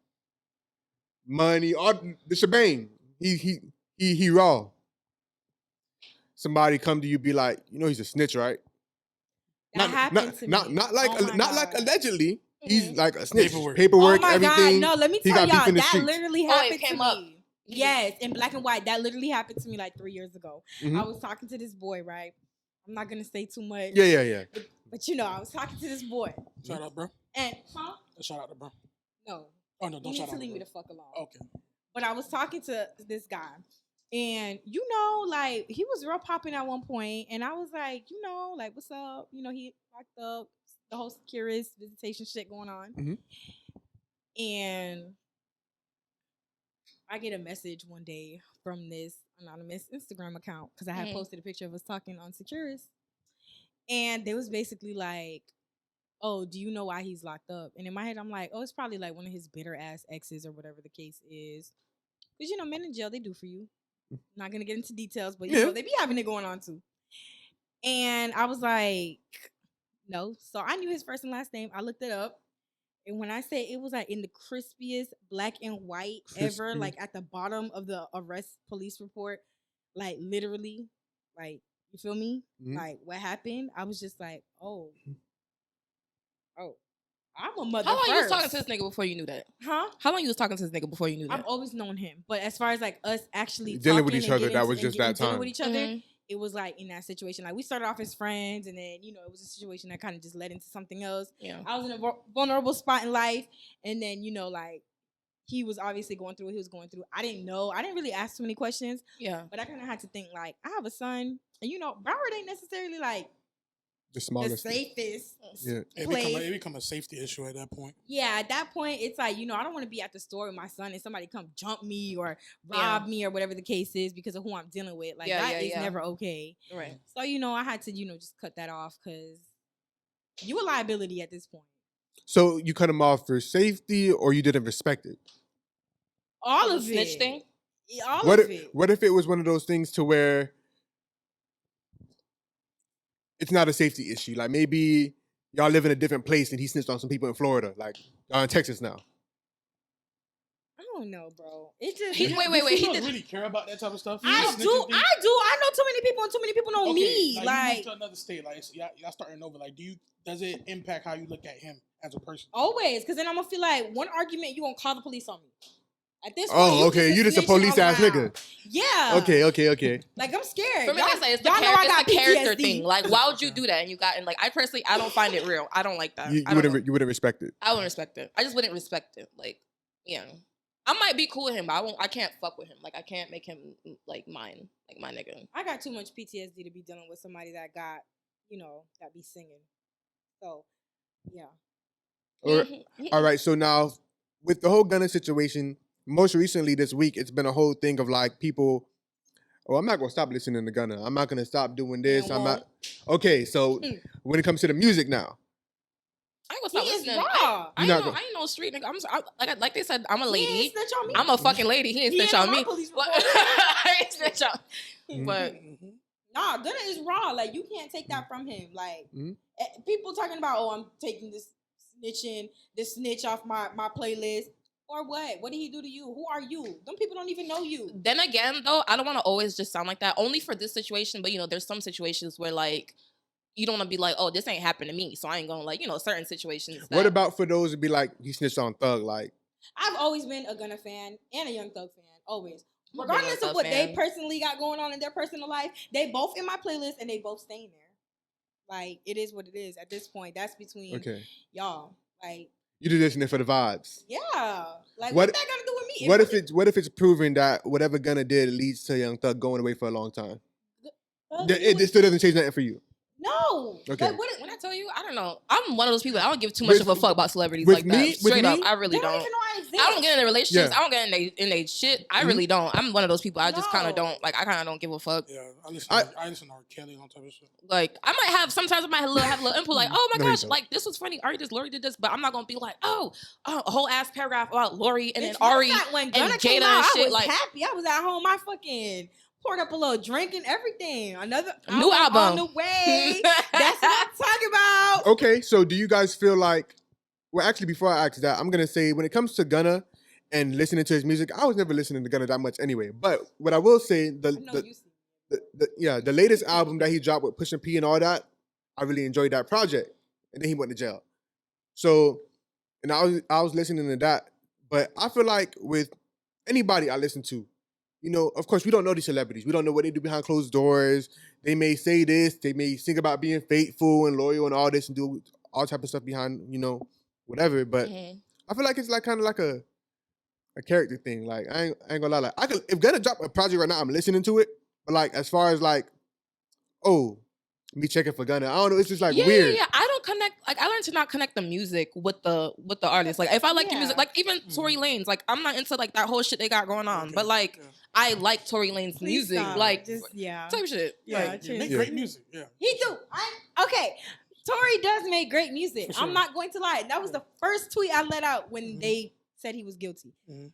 money, all the shebang, he raw. Somebody come to you, be like, he's a snitch, right? That happened to me. Not like allegedly. He's like a snitch. Paperwork, oh my God, everything. no, let me tell y'all, that literally happened to me. Yes, in black and white. That literally happened to me like 3 years ago. I was talking to this boy, right? I'm not gonna say too much. Yeah. But I was talking to this boy. Shout out, bro. And shout out to bro. No. Oh no, don't shout out. You need to leave me the fuck alone. Okay. But I was talking to this guy, and like he was real popping at one point, and I was like, like what's up? He locked up, the whole curious visitation shit going on, and I get a message one day from this anonymous Instagram account because I had posted a picture of us talking on Securus, and they was basically like, oh, do you know why he's locked up? And in my head, I'm like, oh, it's probably like one of his bitter ass exes or whatever the case is. Because, men in jail, they do for you. Not going to get into details, but, they be having it going on too. And I was like, no. So I knew his first and last name. I looked it up. And when I say it was like in the crispiest black and white ever, like at the bottom of the arrest police report, like literally, like, you feel me? Like what happened? I was just like, oh, I'm a mother. How long you was talking to this nigga before you knew that? Huh? How long you was talking to this nigga before you knew that? I've always known him, but as far as like us actually dealing with each other, that was just that time. Dealing with each other, it was like in that situation. Like we started off as friends, and then it was a situation that kind of just led into something else. Yeah, I was in a vulnerable spot in life, and then like he was obviously going through what he was going through. I didn't know. I didn't really ask too many questions. Yeah, but I kind of had to think like I have a son, and Broward ain't necessarily like the smallest, the safest. Yeah, it become a safety issue at that point. Yeah, at that point, it's like I don't want to be at the store with my son and somebody come jump me or rob me or whatever the case is because of who I'm dealing with. Like that is never okay. Right. So I had to just cut that off because you a liability at this point. So you cut him off for safety, or you didn't respect it? All of it. Snitch thing. All of it. What if it was one of those things to where it's not a safety issue? Like maybe y'all live in a different place and he snitched on some people in Florida. Like y'all in Texas now. I don't know, bro. It just wait. He doesn't really care about that type of stuff. I do. I know too many people, and too many people know me. Like you moved to another state, like y'all starting over. Like, does it impact how you look at him as a person? Always, because then I'm gonna feel like one argument you gonna call the police on me. At this point, you just a police ass nigga. Yeah. Okay. Like I'm scared. For me, I say it's the character thing. Like, why would you do that? And you got I personally, I don't find it real. I don't like that. You wouldn't respect it. I wouldn't respect it. I just wouldn't respect it. Like, I might be cool with him, but I can't fuck with him. Like, I can't make him like mine, like my nigga. I got too much PTSD to be dealing with somebody that got, that be singing. So, yeah. All right. So now, with the whole gunning situation, most recently this week, it's been a whole thing of like people. Oh, I'm not gonna stop listening to Gunna. I'm not gonna stop doing this. I'm not. Okay, so when it comes to the music now, I ain't gonna stop listening. Raw. I ain't no street nigga. Like they said, I'm a lady. He ain't snitch on me. I'm a fucking lady. He ain't snitch on me. I ain't snitch on. But nah, Gunna is raw. Like you can't take that from him. Like people talking about, I'm taking this snitching the snitch off my playlist. Or what? What did he do to you? Who are you? Them people don't even know you. Then again, though, I don't want to always just sound like that. Only for this situation, but there's some situations where like you don't want to be like, oh, this ain't happened to me, so I ain't gonna like, certain situations. What about for those to be like he snitched on Thug? Like, I've always been a Gunna fan and a Young Thug fan, always. I'm a Regardless Young Thug of what fan. they personally got going on in their personal life, they both in my playlist and they both staying there. Like, it is what it is at this point. That's between y'all. Like, you just listening for the vibes. yeah. Like, what that got to do with me? What if it's proven that whatever Gunna did leads to Young Thug going away for a long time? It still doesn't change nothing for you. No. Okay. Like, When I tell you, I don't know. I'm one of those people. I don't give too much of a fuck about celebrities with like me- that. Straight with up, me- I really they don't don't. even know I exist. I don't get into relationships. Yeah. I don't get in they shit. I really don't. I'm one of those people. I just kind No. of don't like. I kind of don't give a fuck. Yeah, I listen to R. Kelly and all type of shit. Like I might have sometimes I might have a little input. Like, oh my No, you gosh, don't. like this was funny. Lori did this, but I'm not gonna be like, a whole ass paragraph about Lori and then Bitch, Ari matter of fact, when and Gunna came Jada out, and shit. I was Like happy. I was at home. I fucking poured up a little drink and everything. Another New album. on the way. That's what I'm talking about. Okay, so do you guys feel like? Well, actually, before I ask that, I'm gonna say when it comes to Gunna and listening to his music, I was never listening to Gunna that much anyway. But what I will say, I know you see. the latest album that he dropped with Pusha P and all that, I really enjoyed that project. And then he went to jail. So, and I was listening to that, but I feel like with anybody I listen to, of course we don't know these celebrities. We don't know what they do behind closed doors. They may say this, they may think about being faithful and loyal and all this and do all type of stuff behind, whatever. But I feel like it's like kind of like a character thing. Like I ain't gonna lie. Like if Gunna drop a project right now, I'm listening to it. But like as far as like, me checking for Gunna, I don't know. It's just like weird. Yeah. I don't connect. Like I learned to not connect the music with the artist. Like if I like the music, like even Tory Lanez, like I'm not into like that whole shit they got going on. But like I like Tory Lanez music, stop. like Just, type shit. Yeah, Like, Make great music. Yeah. He do. Okay. Tory does make great music. For sure. I'm not going to lie. That was the first tweet I let out when they said he was guilty. Mhm.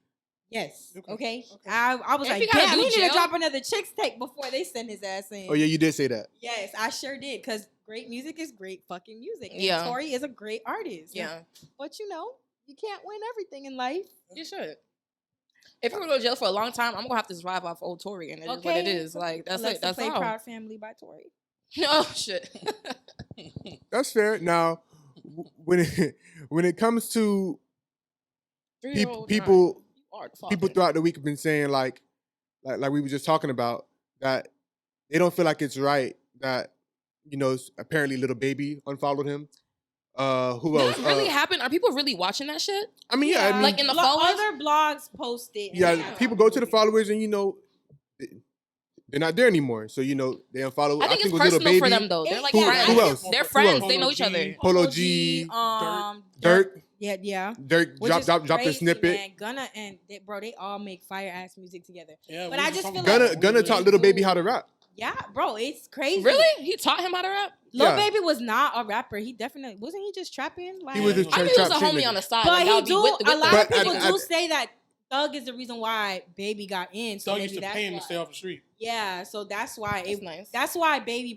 Yes. Okay. Okay. I was If like, he gotta damn, do he need jail- to drop another Chicks tape before they send his ass in. Oh yeah, you did say that. Yes, I sure did. Because great music is great fucking music. And Yeah. Tory is a great artist. Yeah, But you can't win everything in life. you should. If we go to jail for a long time, I'm gonna have to survive off old Tory, and it is what it is. Like that's Let's it. That's play all. Proud Family by Tory. Oh shit. That's fair. Now, when it comes to people throughout the week have been saying like we were just talking about that they don't feel like it's right that apparently Little Baby unfollowed him. Who else? Did it really happen? Are people really watching that shit? I mean, yeah, I mean, Like in the followers? Other blogs posted. yeah, people go to the followers and they're not there anymore. So they unfollow. I think it's it was Little personal for Baby. them though. They're like Who- friends. who else? They're Who friends. else? They know each other. Polo G, Dirt. Dirt. Yeah. Dirt Which is dropped a crazy, snippet. Man. Gunna and they all make fire ass music together. Yeah, But we I was just talking feel about like- Gunna taught Little Baby how to rap. Yeah, bro, it's crazy. Really? He taught him how to rap? Lil Yeah. Baby was not a rapper. He definitely wasn't. He just trapping. Like, He was just I knew he was a trap homie nigga. on the side. but like, he I'll be do. with A lot But of people at- do say that Thug is the reason why Baby got in. So Thug maybe used to that's pay him why. to stay off the street. Yeah, so that's why That's nice. That's why Baby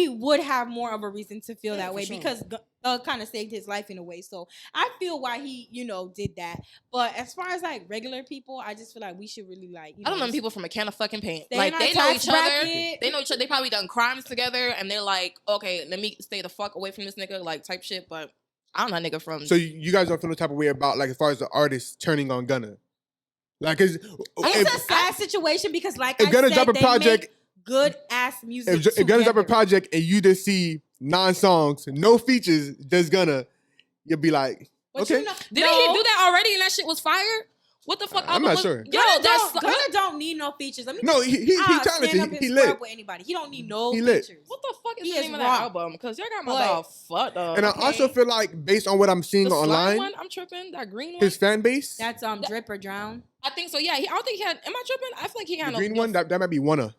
would have more of a reason to feel Yeah, that for way sure. because Thug kind of saved his life in a way. So I feel why he, did that. But as far as like regular people, I just feel like we should really like. I don't know people from a can of fucking paint. Stay Like in they our know tax each other. bracket. They know each other. They probably done crimes together, and they're like, okay, let me stay the fuck away from this nigga, like type shit. But I don't know that nigga from. So you guys don't feel the type of way about like as far as the artist turning on Gunna, like It's a sad situation because like if I Gunna said, drop a they project, make good ass music. if Gunna drop a together. project and you just see 9 songs, no features, just Gunna, you'll be like, But okay. Didn't he do that already? And that shit was fire. What the fuck? I'm not sure. Yo, that's Gunna don't need no features. Let me No, he stand talented. up He and lit. scrub with anybody. He don't need no He lit. features. what the fuck is He the is name of raw. that album? Because y'all got my But- dog fucked up. And I also feel like based on what I'm seeing the slime online, one, I'm tripping. That green one. his fan base, That's Drip or Drown. I think so. Yeah, I don't think he had. Am I tripping? I feel like he had the no green no- one, that might be one of.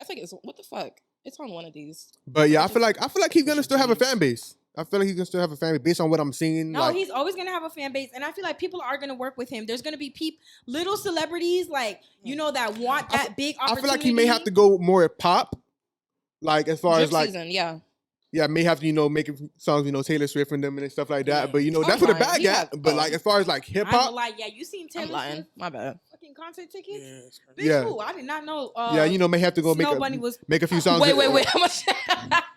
I think it's what the fuck. It's on one of these. But yeah, I feel like he's gonna still have a fan base. I feel like he's gonna still have a fan base based on what I'm seeing. No, like, he's always gonna have a fan base, and I feel like people are gonna work with him. There's gonna be little celebrities like that want that big I opportunity. feel like he may have to go more pop, like as far Drip as like season, yeah. Yeah, I may have to, make songs, Taylor Swift and them and stuff like that. Yeah. But I'm that's what the lying. bag He at. have- But like as far as like hip I ain't gonna hop, lie. Yeah, you seen I'm Taylor lying. Swift My bad. fucking concert tickets? Yeah, it's crazy. Bitch, Yeah. who? I did not know. yeah, may have to go Snow Bunny was. make a few songs. Wait. How much?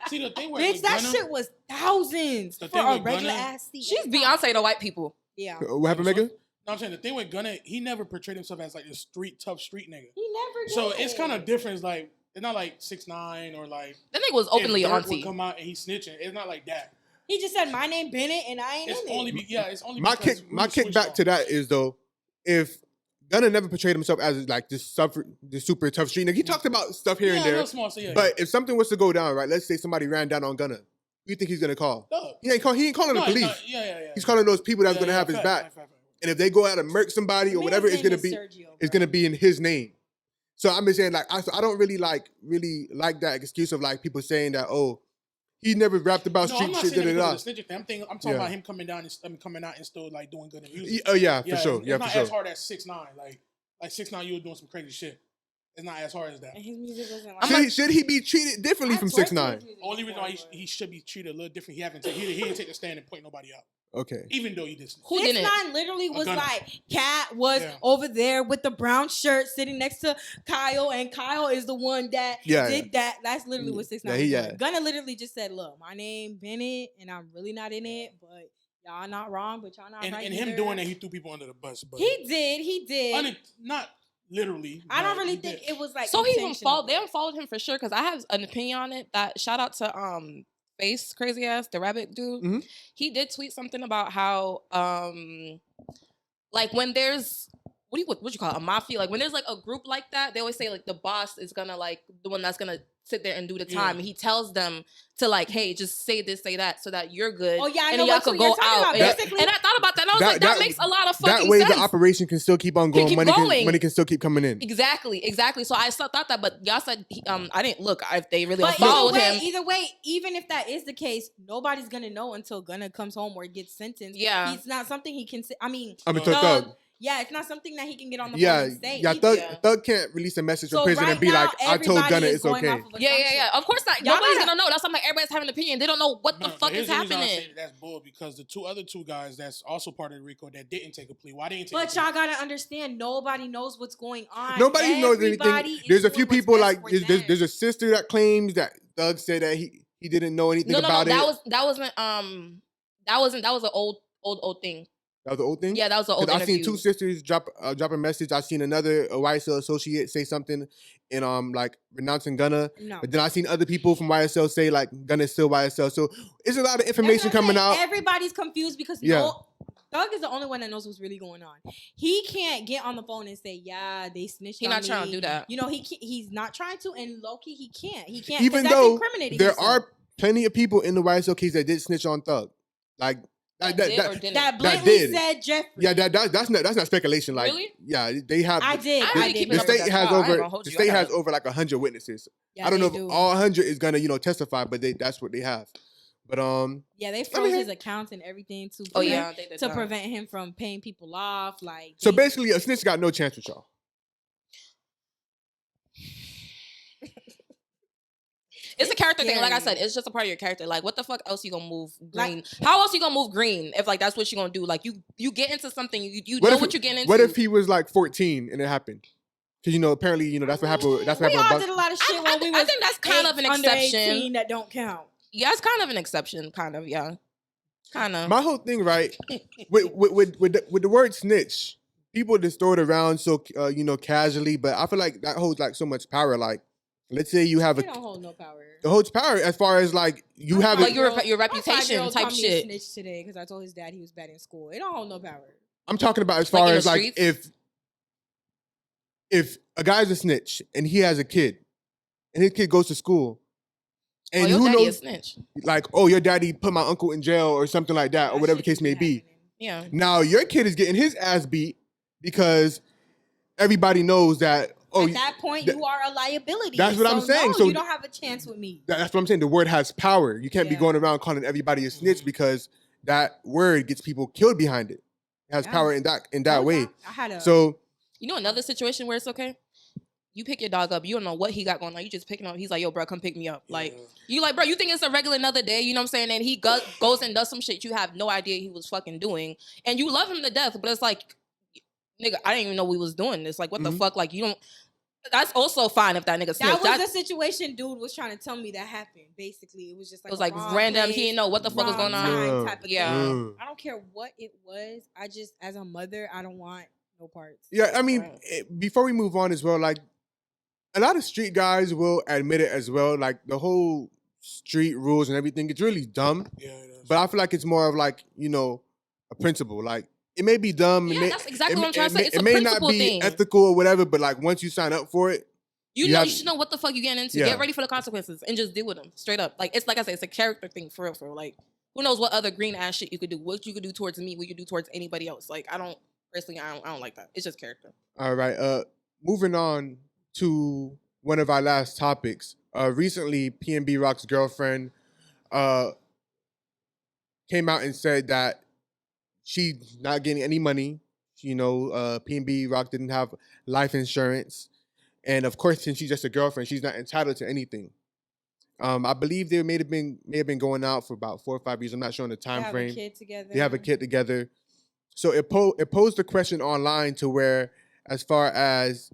See the thing where Bitch, that shit was thousands The for thing a with regular Gunna- ass seat. She's Beyonce to white people. Yeah. What happened, Megan? No, I'm saying the thing with Gunna, he never portrayed himself as like this tough street nigga. He never did. So it's kind of different. It's like it's not like 6ix9ine or like That nigga was openly if Durk auntie. would come out and he's snitching. It's not like that. He just said my name Bennett and I ain't It's in only it. it's only My because kick, my Rudy switched kickback to off. that is though, if Gunna never portrayed himself as like this super tough street nigga. He talked about stuff here and Yeah, there. real small. So yeah, But if something was to go down, right? Let's say somebody ran down on Gunna. Who you think he's gonna call? Dog. He ain't calling the No, police. no, yeah. He's calling those people that's Yeah, gonna yeah, have his fact, back. fact. And if they go out and murk somebody or Man's whatever, it's name gonna is be Sergio, it's bro. gonna be in his name. So I'm just saying, like, I don't really like that excuse of like people saying that, oh, he never rapped about No, I'm street not shit. saying that Da-da-da. because of the snitching thing. I'm talking Yeah. about him coming down and coming out and still like doing good in music. Oh yeah, for sure. It's Yeah, for not sure. as hard as 6ix9ine. Like 6ix9ine, you were doing some crazy shit. It's not as hard as that. And his music wasn't like. Should he be treated differently from 6ix9ine? Only reason why he should be treated a little different. He didn't take the stand and point nobody out, Okay. even though he did. Who didn't? 6ix9ine literally was Gunna. like, Cat was Yeah. over there with the brown shirt sitting next to Kyle, and Kyle is the one that Yeah, did that. That's literally what 6ix9ine Yeah, was. yeah. Gunna literally just said, look, my name Bennett, and I'm really not in it, but y'all not wrong, but y'all not And right him either. doing that, he threw people under the bus. But He did. not literally. I don't but really he think did. it was like So he even intentional. they unfollowed him for sure because I have an opinion on it. That shout out to Face Crazy Ass, the rabbit dude. Mhm. He did tweet something about how like when there's what you call it, a mafia, like when there's like a group like that, they always say like the boss is gonna like the one that's gonna sit there and do the time. Yeah. And he tells them to like, hey, just say this, say that, so that you're good. Oh yeah, I and know then y'all what could you're go talking out. about. And, Basically, and I thought about that, and I was like, that makes a lot of fucking That way sense. the operation can still keep on going. keep Money going. money can still keep coming in. Exactly. So I still thought that, but y'all said I didn't look if they really but followed him. either way, even if that is the case, nobody's gonna know until Gunna comes home or gets sentenced. Yeah. It's not something he can say. I mean, I'm a Thug. thug. yeah, it's not something that he can get on the Yeah, phone and say. yeah. either. Thug can't release a message from So prison right and be now, like, I told everybody Gunna is it's going okay. off of Yeah. assumption. Of course not. Y'all Nobody's gotta- gonna know. That's why I'm like, everybody's having an opinion. They don't know what the No, fuck here's is the reason I happening. say that's bull because the other two guys that's also part of the RICO that didn't take a plea. Why didn't take? But a plea? y'all gotta understand, nobody knows what's going on. Nobody knows Everybody anything. is There's a doing few what's people best like for there's them. a sister that claims that Thug said that he didn't know anything No, about it. that wasn't that was an old thing. That was the old thing. Yeah, that was an old Because I interview. seen two sisters drop a message. I seen another YSL associate say something in like renouncing Gunna. No. But then I seen other people from YSL say like Gunna is still YSL. So it's a lot of That's information what I'm coming saying. out. Everybody's confused because Yeah. Thug is the only one that knows what's really going on. He can't get on the phone and say, "Yeah, they snitched." He on not me." trying to do that. You know, he's not trying to, and low-key, he can't. He can't. Even 'cause that's though incriminating there himself. are plenty of people in the YSL case that did snitch on Thug. Like That did or didn't. that blatantly did. said Jeffrey. yeah, that's not speculation. Like Really? yeah, they have. I did. I I really did. keep The it up with state that has trial. I ain't over gonna hold the you. state I has gotta- over like 100 witnesses. Yeah, I don't know they if do. all 100 is gonna testify, but that's what they have. But Yeah, they I froze mean, his accounts and everything to Oh prevent, yeah, they did to that. prevent him from paying people off. Like so they- basically, a snitch got no chance with y'all. It's a character thing. Like I scary. said, it's just a part of your character. Like, what the fuck else you gonna move Like- green? How else you gonna move green if like that's what you gonna do? Like you get into something, you What know if- what you're getting into. What if he was like 14 and it happened? Because apparently, that's what happened. That's what we all happened. did a lot of shit I when we was think that's kind of an under exception. 18 that don't count. Yeah, it's kind of an exception. Kind of, yeah. Kind of. My whole thing, right, with the word snitch, people just throw it around so casually, but I feel like that holds like so much power. Like, let's say you have They don't hold no power. it holds power as far as like you have Like a, your My reputation 5-year-old type called me a shit. snitch today because I told his dad he was bad in school. It don't hold no power. I'm talking about as Like far in the as like streets? if a guy's a snitch and he has a kid and his kid goes to school and Oh, your who daddy a knows snitch. like, oh, your daddy put my uncle in jail or something like that or That whatever the shit case may be. happening. Yeah. Now your kid is getting his ass beat because everybody knows that, oh, At that point, th- you are a liability. that's what I'm saying. No, So you don't have a chance with me. that's what I'm saying. The word has power. You can't be Yeah. going around calling everybody a snitch Mhm. because that word gets people killed behind it. It has Yeah. power in that way. I had a So You know another situation where it's okay? You pick your dog up. You don't know what he got going on. You just picking up. He's like, yo, bro, come pick me up. Yeah. Like, you like, bro, you think it's a regular another day. You know what I'm saying? And he goes and does some shit you have no idea he was fucking doing. And you love him to death. But it's like, nigga, I didn't even know we was doing this. Like, what the fuck? Like, you don't. That's also fine if that nigga snitched. That was the situation dude was trying to tell me that happened. Basically, it was just like it was like random. He didn't know what the fuck was going on. Type of Yeah. thing. I don't care what it was. I just, as a mother, I don't want no parts. Yeah, I mean, before we move on as well, like a lot of street guys will admit it as well. Like the whole street rules and everything, it's really dumb. Yeah, it is. But I feel like it's more of like, you know, a principle. Like it may be dumb. Yeah, that's exactly what I'm trying to say. It's it a may not principle be thing. ethical or whatever, but like once you sign up for it, you should know what the fuck you getting into. Yeah. Get ready for the consequences and just deal with them straight up. Like it's like I said, it's a character thing for real. For real. Like who knows what other green ass shit you could do? What you could do towards me? What you could do towards anybody else? Like I don't personally, I don't like that. It's just character. All right. Moving on to one of our last topics. Recently, P&B Rock's girlfriend came out and said that she's not getting any money. You know, P&B Rock didn't have life insurance. And of course, since she's just a girlfriend, she's not entitled to anything. I believe they may have been going out for about 4 or 5 years. I'm not sure on the time frame. Have a kid together. They have a kid together. So it posed the question online to where, as far as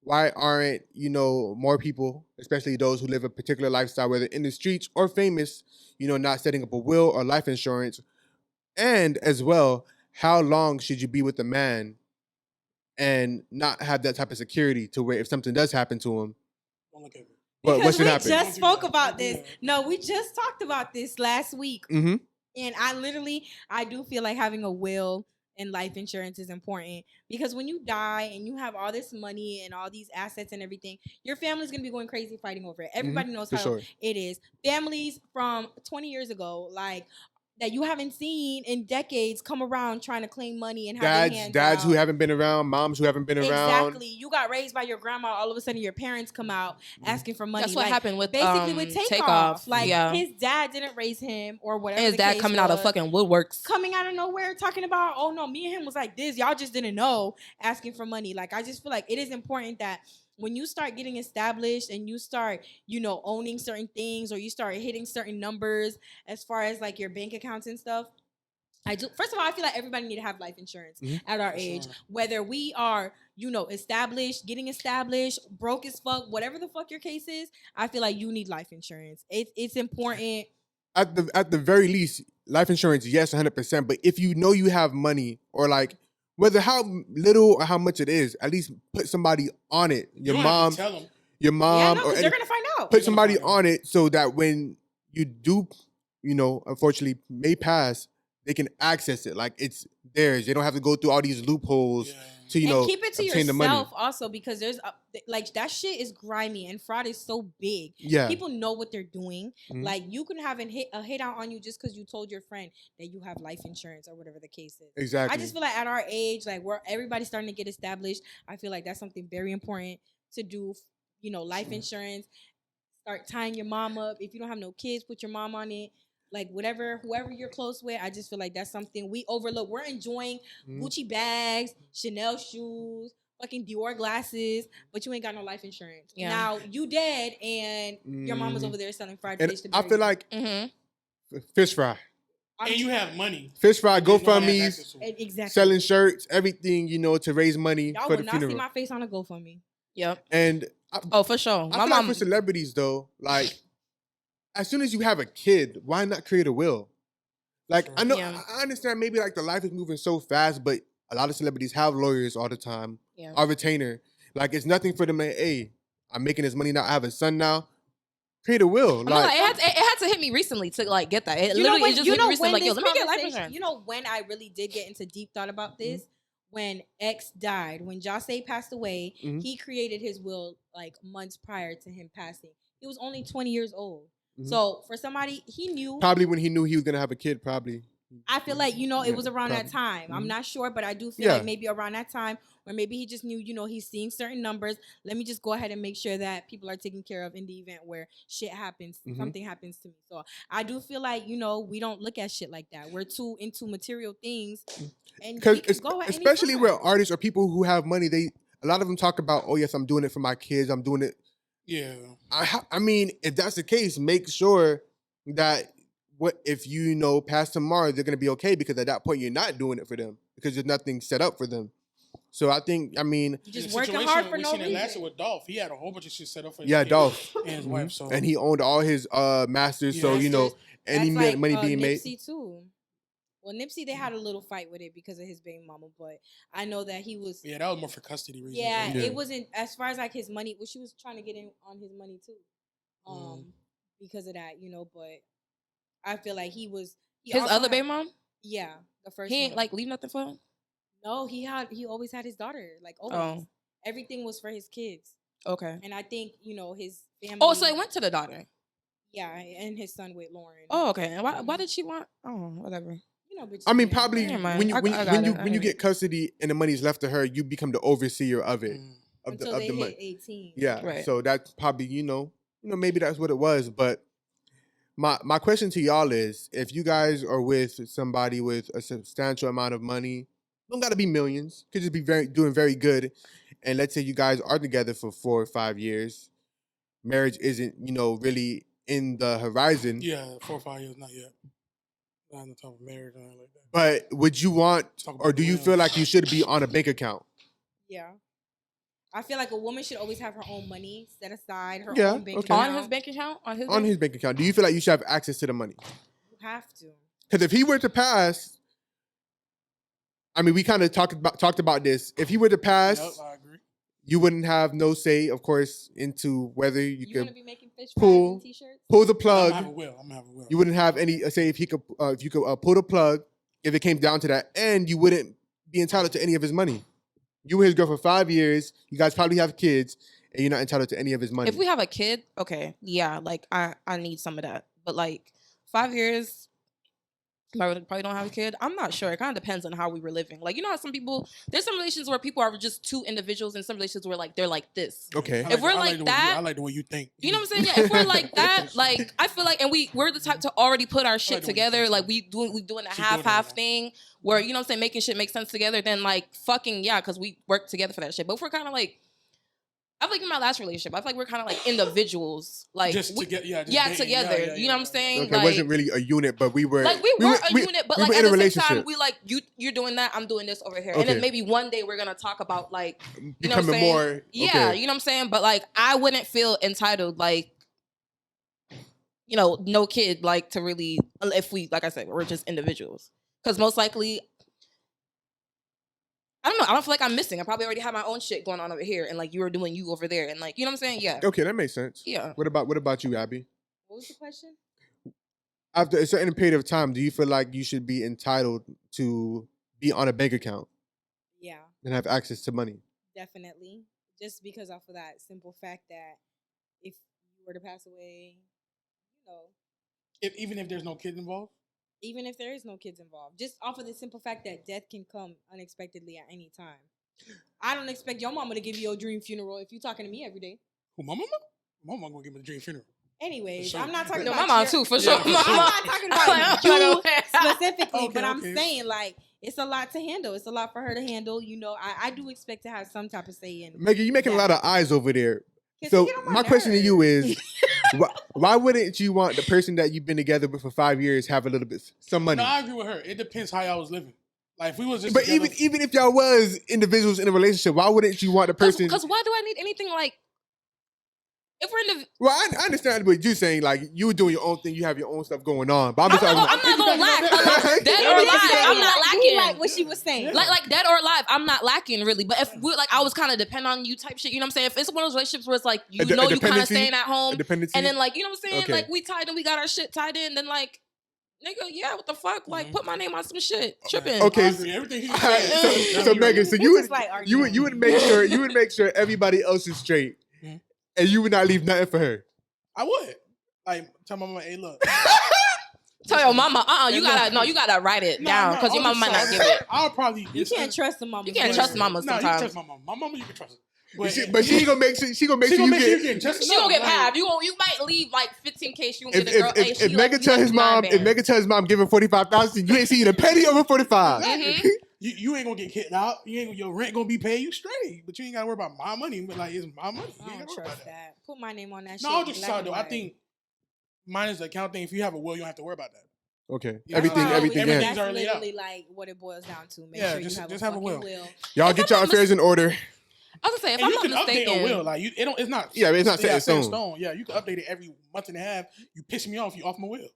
why aren't, you know, more people, especially those who live a particular lifestyle, whether in the streets or famous, you know, not setting up a will or life insurance, and as well, how long should you be with a man and not have that type of security to where if something does happen to him, Don't look at me. what Because should we happen? just spoke about this. No, we just talked about this last week. Mm-hmm. And I do feel like having a will and life insurance is important because when you die and you have all this money and all these assets and everything, your family's going to be going crazy fighting over it. Everybody knows how it is. Families from 20 years ago, like, that you haven't seen in decades come around trying to claim money and have their hands dads out. who haven't been around, moms who haven't been around. Exactly. You got raised by your grandma. All of a sudden, your parents come out asking for money. That's what happened with basically with Takeoff. Like his dad didn't raise him or whatever. And his dad coming out of fucking woodworks, coming out of nowhere, talking about, oh no, me and him was like this. Y'all just didn't know. Asking for money. Like I just feel like it is important that when you start getting established and you start, you know, owning certain things or you start hitting certain numbers as far as like your bank accounts and stuff. First of all, I feel like everybody need to have life insurance at our age. Whether we are, you know, established, getting established, broke as fuck, whatever the fuck your case is, I feel like you need life insurance. It's important. At the very least, life insurance, yes, 100%. But if you know you have money or like, whether how little or how much it is, at least put somebody on it. Your mom, or Yeah, no, because they're going to find out. Put somebody on it so that when you do, you know, unfortunately may pass, they can access it. Like it's theirs. They don't have to go through all these loopholes to, you know, keep it to obtain the money. yourself also because there's like that shit is grimy and fraud is so big. Yeah. People know what they're doing. Like you can have a hit out on you just because you told your friend that you have life insurance or whatever the case is. Exactly. I just feel like at our age, like where everybody's starting to get established, I feel like that's something very important to do. You know, life insurance. Start tying your mom up. If you don't have no kids, put your mom on it. Like whoever you're close with, I just feel like that's something we overlook. We're enjoying Gucci bags, Chanel shoes, fucking Dior glasses, but you ain't got no life insurance. Yeah. Now you dead and your mama's over there selling fried fish. I feel like fish fry. And you have money. Fish fry, GoFundMe's, exactly. selling shirts, everything, you know, to raise money Y'all for the would not funeral. see my face on a GoFundMe. Yep. And for sure. I feel like for celebrities though, like as soon as you have a kid, why not create a will? Like I know I understand maybe like the life is moving so fast, but a lot of celebrities have lawyers all the time, a retainer. Like it's nothing for them to, hey, I'm making this money now, I have a son now. Create a will. Like it had to hit me recently to like get that. It You literally know when, just you hit know me recently when like, yo, this let me get life conversation- insurance. You know when I really did get into deep thought about this? When X died, when Jose passed away, he created his will like months prior to him passing. He was only 20 years old. So for somebody, he knew. Probably when he knew he was going to have a kid, probably. I feel like, you know, it was around that time. I'm not sure, but I do feel like maybe around that time, or maybe he just knew, you know, he's seeing certain numbers. Let me just go ahead and make sure that people are taken care of in the event where shit happens, something happens to me. So I do feel like, you know, we don't look at shit like that. We're too into material things. And because especially with artists or people who have money, a lot of them talk about, oh yes, I'm doing it for my kids. I'm doing it. Yeah. I mean, if that's the case, make sure that if you know past tomorrow they're gonna be okay, because at that point you're not doing it for them because there's nothing set up for them. So I think, I mean, You just The working situation hard for we no seen it last reason. year with Dolph. He had a whole bunch of shit set up for his yeah, kids Dolph, and his wife. So and he owned all his masters. So Yeah. you know, any That's like money being made. Nipsey too. Well, Nipsey, they had a little fight with it because of his baby mama, but I know that he was. yeah, that was more for custody reasons. Yeah, Yeah. it wasn't as far as like his money. Well, she was trying to get in on his money too, because of that, you know. But I feel like he was His also other had- baby mom, Yeah, the first. he ain't one. like leave nothing for him. No, he always had his daughter. Like always, Oh. everything was for his kids, Okay. and I think his family. Oh, so it went to the daughter. Yeah, and his son with Lauren. Oh, okay. And why did she want? Oh, whatever. You know, bitches I mean, get- probably Never mind. when you I when, got when you it. I when you heard it. get custody and the money's left to her, you become the overseer of it, until of they the hit money. 18. Yeah. Right. So that's probably, maybe that's what it was. But my question to y'all is, if you guys are with somebody with a substantial amount of money, don't gotta be millions, could just be doing very good. And let's say you guys are together for 4 or 5 years, marriage isn't, really in the horizon. Yeah, 4 or 5 years, not yet. Not on the top of marriage or anything like that. But would you want, Talk about or do you the feel will. like you should be on a bank account? Yeah. I feel like a woman should always have her own money set aside, her Yeah, own bank okay. account. On his bank account. On his. On his bank account, do you feel like you should have access to the money? You have to. Because if he were to pass, I mean, we kind of talked about this. If he were to pass, Yep, I agree. you wouldn't have no say, of course, into whether you You're gonna could be making fish pull- fries and t-shirts. pull the I'm plug. gonna have a will. I'm gonna have a will. You wouldn't have any say if you could pull the plug if it came down to that, and you wouldn't be entitled to any of his money. You were his girl for 5 years. You guys probably have kids, and you're not entitled to any of his money. If we have a kid, okay, yeah, like I need some of that. But like 5 years, I probably don't have a kid. I'm not sure. It kind of depends on how we were living. Like, you know how some people, there's some relations where people are just two individuals, and some relations where like they're like this. Okay. If we're I like the way that- I like the way you think. You know what I'm saying? Yeah, if we're like that, like I feel like, and we're the type to already put our shit like the way you together. think. Like we doing a She's doing it half right now. thing where, you know what I'm saying, making shit make sense together. Then like fucking yeah, because we work together for that shit. But if we're kind of like, I feel like in my last relationship, I feel like we're kind of like individuals, like just we- together, yeah, just yeah, dating. together. Yeah, you know what I'm saying? Okay, it Like, wasn't really a unit, but we were like we were a unit, but we like were at in a the same relationship. time, we like you're doing that, I'm doing this over here, and Okay. then maybe one day we're gonna talk about like you know what I'm Becoming saying? more. Yeah, okay. you know what I'm saying? But like I wouldn't feel entitled, like, you know, no kid, like to really, if we, like I said, we're just individuals. Because most likely, I don't know, I don't feel like I'm missing. I probably already have my own shit going on over here, and like you were doing you over there, and like, you know what I'm saying? Yeah. Okay, that makes sense. Yeah. What about you, Abby? What was the question? After a certain period of time, do you feel like you should be entitled to be on a bank account Yeah, and have access to money? definitely. Just because off of that simple fact that if you were to pass away, you know, Even if there's no kids involved. even if there is no kids involved, just off of the simple fact that death can come unexpectedly at any time. I don't expect your mama to give you your dream funeral if you're talking to me every day. Who, my mama? My mama gonna give me the dream funeral. Anyways, sure. I'm not talking No, about my mom your- too, for Yeah, sure. for My sure. I'm mom. not talking I'm about like, you okay. specifically, Okay, but I'm okay. saying like it's a lot to handle. It's a lot for her to handle. You know, I do expect to have some type of say in. Megan, you're making a Yeah. lot of eyes over there. 'Cause So you get on my question to you nerves. is, why wouldn't you want the person that you've been together with for 5 years have a little bit some money? No, I agree with her. It depends how y'all was living. Like if we was just But together, even if y'all was individuals in a relationship, why wouldn't you want the person? Because why do I need anything like, if we're in the, Well, I understand what you're saying. Like you were doing your own thing, you have your own stuff going on. But I'm I'm just not, talking gonna, I'm not gonna lack. Like, dead You or did alive, say I'm it not like, you lacking. like what she was saying. Like dead or alive, I'm not lacking really. But if we like, I was kind of depend on you type shit. You know what I'm saying? If it's one of those relationships where it's like you A de- a know you kind of dependency? staying at home, dependency. and then like you know what I'm saying? Okay. Like we tied in, we got our shit tied in. Then like, nigga, yeah, what the fuck? Like put my name on some shit. Tripping. Okay. I agree. Everything he All right, said. so Megan, so It's you just would like you would make sure everybody else is straight, Mhm. and you would not leave nothing for her. I would. Like tell my mama, hey, look. Tell your mama, you Hey, gotta look. you gotta write it down because your all mama might not the give it. I'll probably. You can't trust the mama. You can't trust mamas No, you sometimes. can trust my mama. My mama, you can trust her. But she ain't gonna make sure. She gonna make she sure gonna you make sure you get. get just She gonna get enough, half. You might leave like 15K. She gonna If get the girl. Hey, if she Megan like, tell you his like mom, 9 if Megan tell his mom, give him 45,000, you ain't seeing a penny over 45. Mhm. You ain't gonna get kicked out. Your rent gonna be paid. You straight, but you ain't gotta worry about my money. But like, it's my money. You I ain't don't gotta worry about trust that. that. Put my name on that shit. No, just black sorry and though. I white. think mine is the account thing. If you have a will, you don't have to worry about that. Okay. Yeah. Everything, Well, everything. everything's Yeah. That's already out. literally like what it boils down to. Make Yeah, sure just you have have a a fucking will. Y'all get your affairs in order. I was gonna say, if And I'm you not can update mistaken, a will. Like it's not. Yeah, it's not set in stone. Yeah, you can update it every month and a half. You piss me off, you off my will.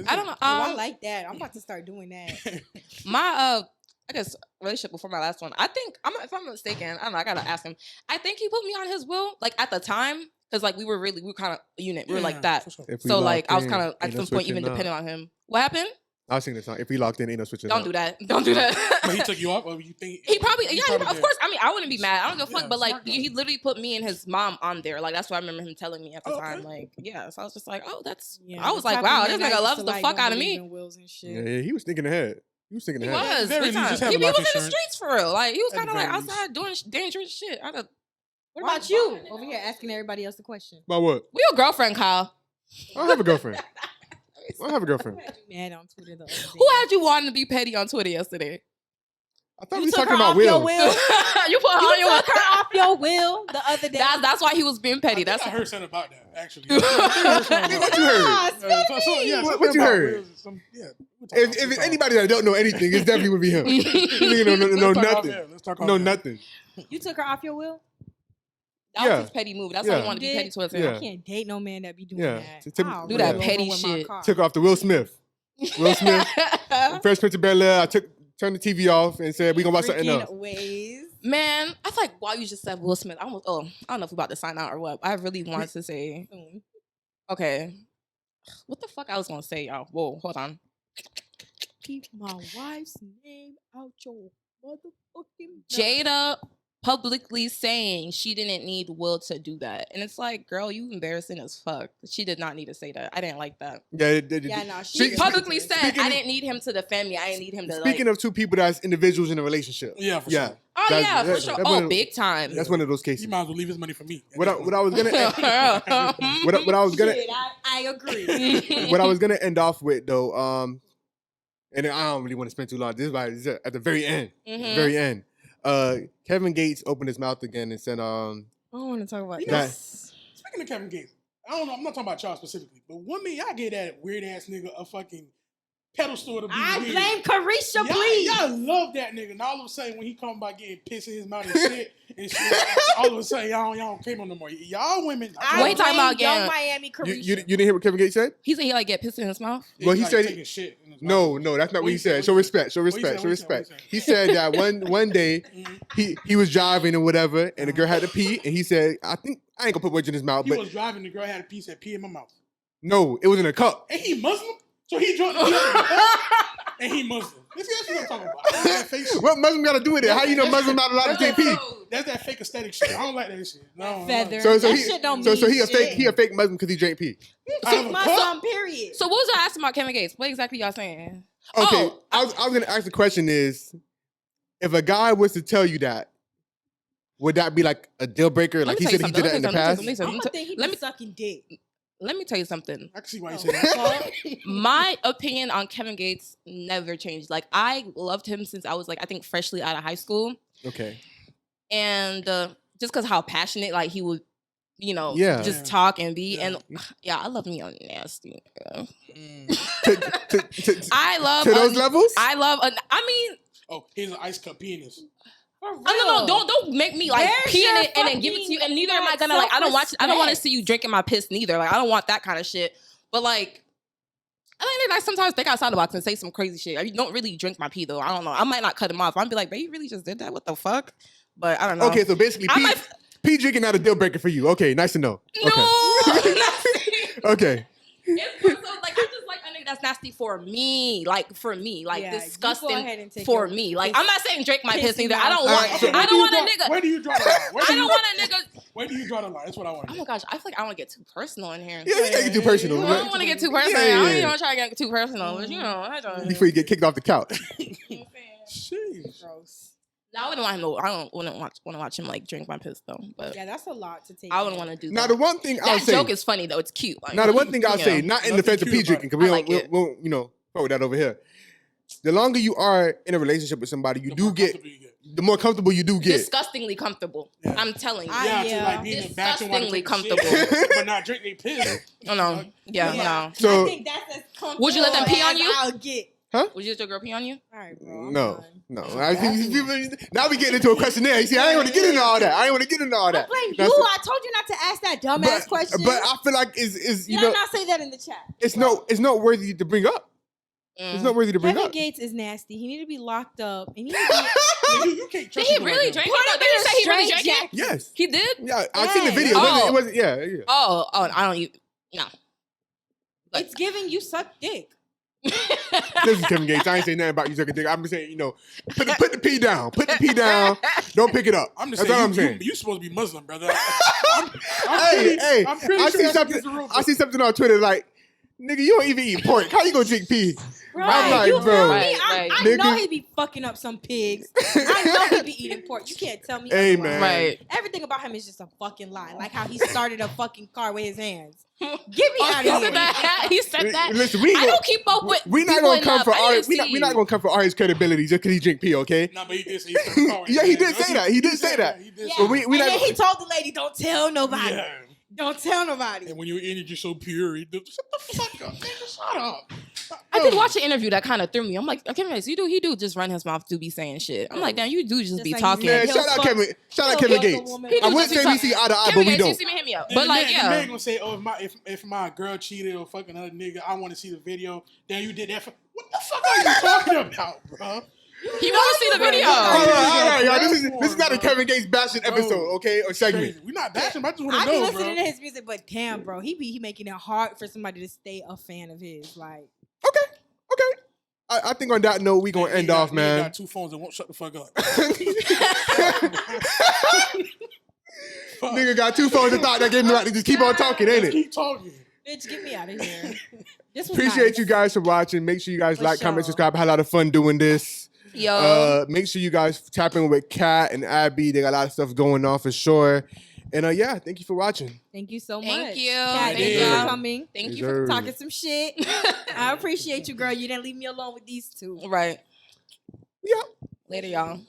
I don't know. I like that. I'm about to start doing that. My I guess relationship before my last one. I think if I'm not mistaken, I don't know. I gotta ask him. I think he put me on his will, like at the time, because like we were kind of a unit. We were like that. For sure. If we So like locked I was in, kind of at ain't no some point switching even up. dependent on him. What happened? I was singing the song. If we locked in, ain't no switching Don't up. do that. Don't do that. But he took you off, or you think He probably, he of did. course. I mean, I wouldn't be mad. I don't give a fuck. Yeah, But like, smart guy. he literally put me and his mom on there. Like, that's what I remember him telling me at the Oh, time. okay. Like, yeah. So I was just like, oh, that's. Yeah, I was the like, type wow, of this man I nigga used loves to the like fuck don't out of believe me. in wills and shit. Yeah, he was thinking ahead. He was thinking He ahead. was. very Big least, time. just have He a was life in the insurance. streets for real. Like, he was At kind the of like very least. outside doing dangerous shit. What about you? Over here asking everybody else the question. About what? We your girlfriend, Kyle. I don't have a girlfriend. I don't have a girlfriend. Who had you mad on Twitter the other day? Who had you wanting to be petty on Twitter yesterday? I thought You we was took talking her about off your Will. will? You put her on You your took her off your will the other day. That's why he was being petty. That's I heard something about that actually. What you heard? Ah, spill Yeah, me. What something you about heard? wills and some- yeah, we'll talk about If it. it's anybody that don't know anything, it's definitely would be him. Nigga don't know Let's talk off nothing. air. Let's talk off No air. nothing. You took her off your will? That Yeah. was his petty move. That's why Yeah. he wanted to be You petty did? towards him. Yeah. I can't date no man that be doing Yeah. that. To I'll do that roll petty over with my shit. car. Took off to Will Smith. Will Smith, Fresh Prince of Bel-Air. I turned the TV off and said we gonna watch something Freaking else. ways. Man, I feel like while you just said Will Smith, I don't know if we're about to sign out or what. I really wanted to say, Soon. okay, what the fuck I was gonna say, y'all? Whoa, hold on. Keep my wife's name out your motherfucking mouth. Jada publicly saying she didn't need Will to do that, and it's like, girl, you embarrassing as fuck. She did not need to say that. I didn't like that. Yeah. Yeah, no, she Speak- really Publicly did. said, Speaking- I didn't need him to defend me. I didn't need him to. Speaking of two people that's individuals in a relationship. Yeah, for Yeah. sure. Oh That's- yeah, for that's- sure. that's one Oh, of- big time. That's one of those He cases. might as well leave his money for me. What I was gonna what I was gonna Shit, I agree. what I was gonna end off with though, and I don't really want to spend too long. This is at the very end. Mhm. Very end. Kevin Gates opened his mouth again and said, I don't want to talk about You know, this. Speaking of Kevin Gates, I don't know. I'm not talking about y'all specifically, but one minute y'all get that weird ass nigga a fucking pedestal to be I weird. blame Carisha, please. Y'all love that nigga. And all of a sudden, when he come by getting pissed in his mouth and shit, all of a sudden, y'all don't care no more. Y'all women. I Wait, talking about blame Young again. Miami you, Carisha. you didn't hear what Kevin Gates said? He said he like get pissed in his mouth. Well, he like said taking shit in his No, mouth. no, that's not what he said. What Show he respect, show What he respect, said? show What he said? What he respect. said? He said that one day he was driving or whatever, and the girl had to pee, and he said, I ain't gonna put words in his mouth, He but was driving. The girl had a piece of pee in my mouth. no, it was in a cup. And he Muslim, so he drunk the pee in the cup, and he Muslim. That's what I'm talking about. I don't like that fake shit. What Muslim got to do with it? How you know Muslim not allowed to take pee? That's that fake aesthetic shit. I don't like that shit. No, Feather. So That he, shit don't so mean he a shit. fake Muslim because he drank pee. Out of He's a my cup? son, period. So what was y'all asking about Kevin Gates? What exactly y'all saying? Okay, Oh, I was gonna ask the question is, if a guy was to tell you that, would that be like a deal breaker? Like he said he did that in the past. I'm gonna think he let be me- sucking dick. Let me tell you something. I can see why you Oh, said that. My opinion on Kevin Gates never changed. Like I loved him since I was like I think freshly out of high school, Okay. and just because how passionate like he would, Yeah. just talk and be, Yeah. and yeah, I love me on nasty. To I love those levels? I love. I mean, Oh, here's an ice cup penis. no, don't make me like There's pee in your it and then give it to you. And neither am I fucking gonna like. I don't want to self-respect. see you drinking my piss neither. Like I don't want that kind of shit. But like, I think they like sometimes think outside the box and say some crazy shit. I mean, don't really drink my pee though. I don't know. I might not cut him off. I'd be like, babe, you really just did that? What the fuck? But I don't know. Okay, so basically, I pee, might- pee drinking not a deal breaker for you. Okay, nice to know. No. Okay. It's more so like I just like a nigga that's nasty for me, like Yeah, you go disgusting ahead and take for your me. Like piss- I'm not saying drink my piss pissy either. mouth. I don't All want. right, so I don't want a nigga. Where do you draw the line? I don't want a nigga. Where do you draw the line? That's what I want. Oh my gosh, I feel like I want to get too personal in here. Yeah, you can't get too personal. I right? don't want to get too personal. Yeah, I don't yeah. even want to try to get too personal, but you know, I don't. Before you get kicked off the couch. Sheesh. Gross. No, I wouldn't want him. I don't want to watch him like drink my piss though. But Yeah, that's a lot to take. I wouldn't want to do Now, that. the one thing I'll That say. joke is funny though. It's cute. Like, Now, the one thing I'll you say, know. not in Nothing defense of cute pee about drinking, because we I don't, like it. we won't, fuck with that over here. the longer you are in a relationship with somebody, you The do more get, comfortable you get. the more comfortable you do get. Disgustingly comfortable. Yeah. I'm telling you. Yeah, Yeah. to like being in the bathroom while Disgustingly they take comfortable. shit, but not drink they piss. Oh, no. Yeah, no. So- I think that's as comfortable. Would you let them pee on as you? I'll get. Would you let your girl pee on you? All right, bro. I'm No, done. no. I think now we getting into a questionnaire. You see, I ain't want to get into all that. I ain't want to get into all I that. blame That's- you. I told you not to ask that dumbass question. But I feel like is you Did I know not say that in the chat? it's not worthy to bring up. It's not worthy to bring Kevin up. Gates is nasty. He need to be locked up. And he need to be You can't Did trust he people like really that. drink Put it? him Did you in a say he really straight drank it? Yes. He did? Yeah, I seen the video. Oh. It wasn't. Yeah. Oh, I don't even. No. It's giving you suck dick. Listen, Kevin Gates, I ain't saying nothing about you sucking dick. I'm just saying, put the pee down. Put the pee down. Don't pick it up. I'm just That's all I'm saying, saying. you supposed to be Muslim, brother. Hey, I'm pretty I sure see that's something. against the rule. I see something on Twitter like, nigga, you don't even eat pork. How you gonna drink pee? Right, I'm like, you bro. feel me? Right, I right. know Nigga. he be fucking up some pigs. I know he be eating pork. You can't tell me Hey, otherwise. man. Right. Everything about him is just a fucking lie. Like how he started a fucking car with his hands. Get me out He of said here. that. He said that. Listen, we I don't keep up with. we not people gonna come enough. for I our didn't see we not you. gonna come for Ari's credibility just because he drink pee, okay? Nah, but he did say he started calling Yeah, he it, did man. say that. He did say that. He did Yeah. say But we And not. then he told the lady, "Don't tell nobody. Yeah. Don't tell nobody." And when your energy so pure, shut the fuck up, nigga. Shut up. I did watch an interview that kind of threw me. I'm like, okay, nice. He do just run his mouth to be saying shit. I'm like, damn, you do just be like talking. Man, He'll shout out fuck- Kevin. Shout out he'll Kevin fuck a Gates. woman. He I do wouldn't just say be we see eye to eye, Kevin but we Gates, you don't. see me, hit me up. And But the like, man, yeah. the man gonna say, oh, if my girl cheated or fucking another nigga, I want to see the video. Then you did that for what the fuck are you talking about, bro? He want to see the video. All right, y'all. This Bro. is not a Kevin Gates bashing Bro. episode, okay, or segment. Crazy. We not bashing, but I just want I to be know, listening bro. to his music, but damn, bro, he making it hard for somebody to stay a fan of his. Like, Okay. I think on that note, we gonna end off, He man. got two phones that won't shut the fuck up. Fuck. Nigga got two phones and thought that gave him the right to just keep on talking, ain't Let's it? keep talking. bitch, get me out of here. This was Appreciate nice. you guys for watching. Make sure you guys For like, comment, sure. subscribe. I had a lot of fun doing this. Yo. Make sure you guys tap in with Kat and Abby. They got a lot of stuff going on for sure. And yeah, thank you for watching. Thank you so much. Thank you. Kat, thank you Yeah. for coming. Thank Yes, you sir. Talking some shit. I appreciate you, girl. You didn't leave me alone with these two. Right. Yeah. Later, y'all.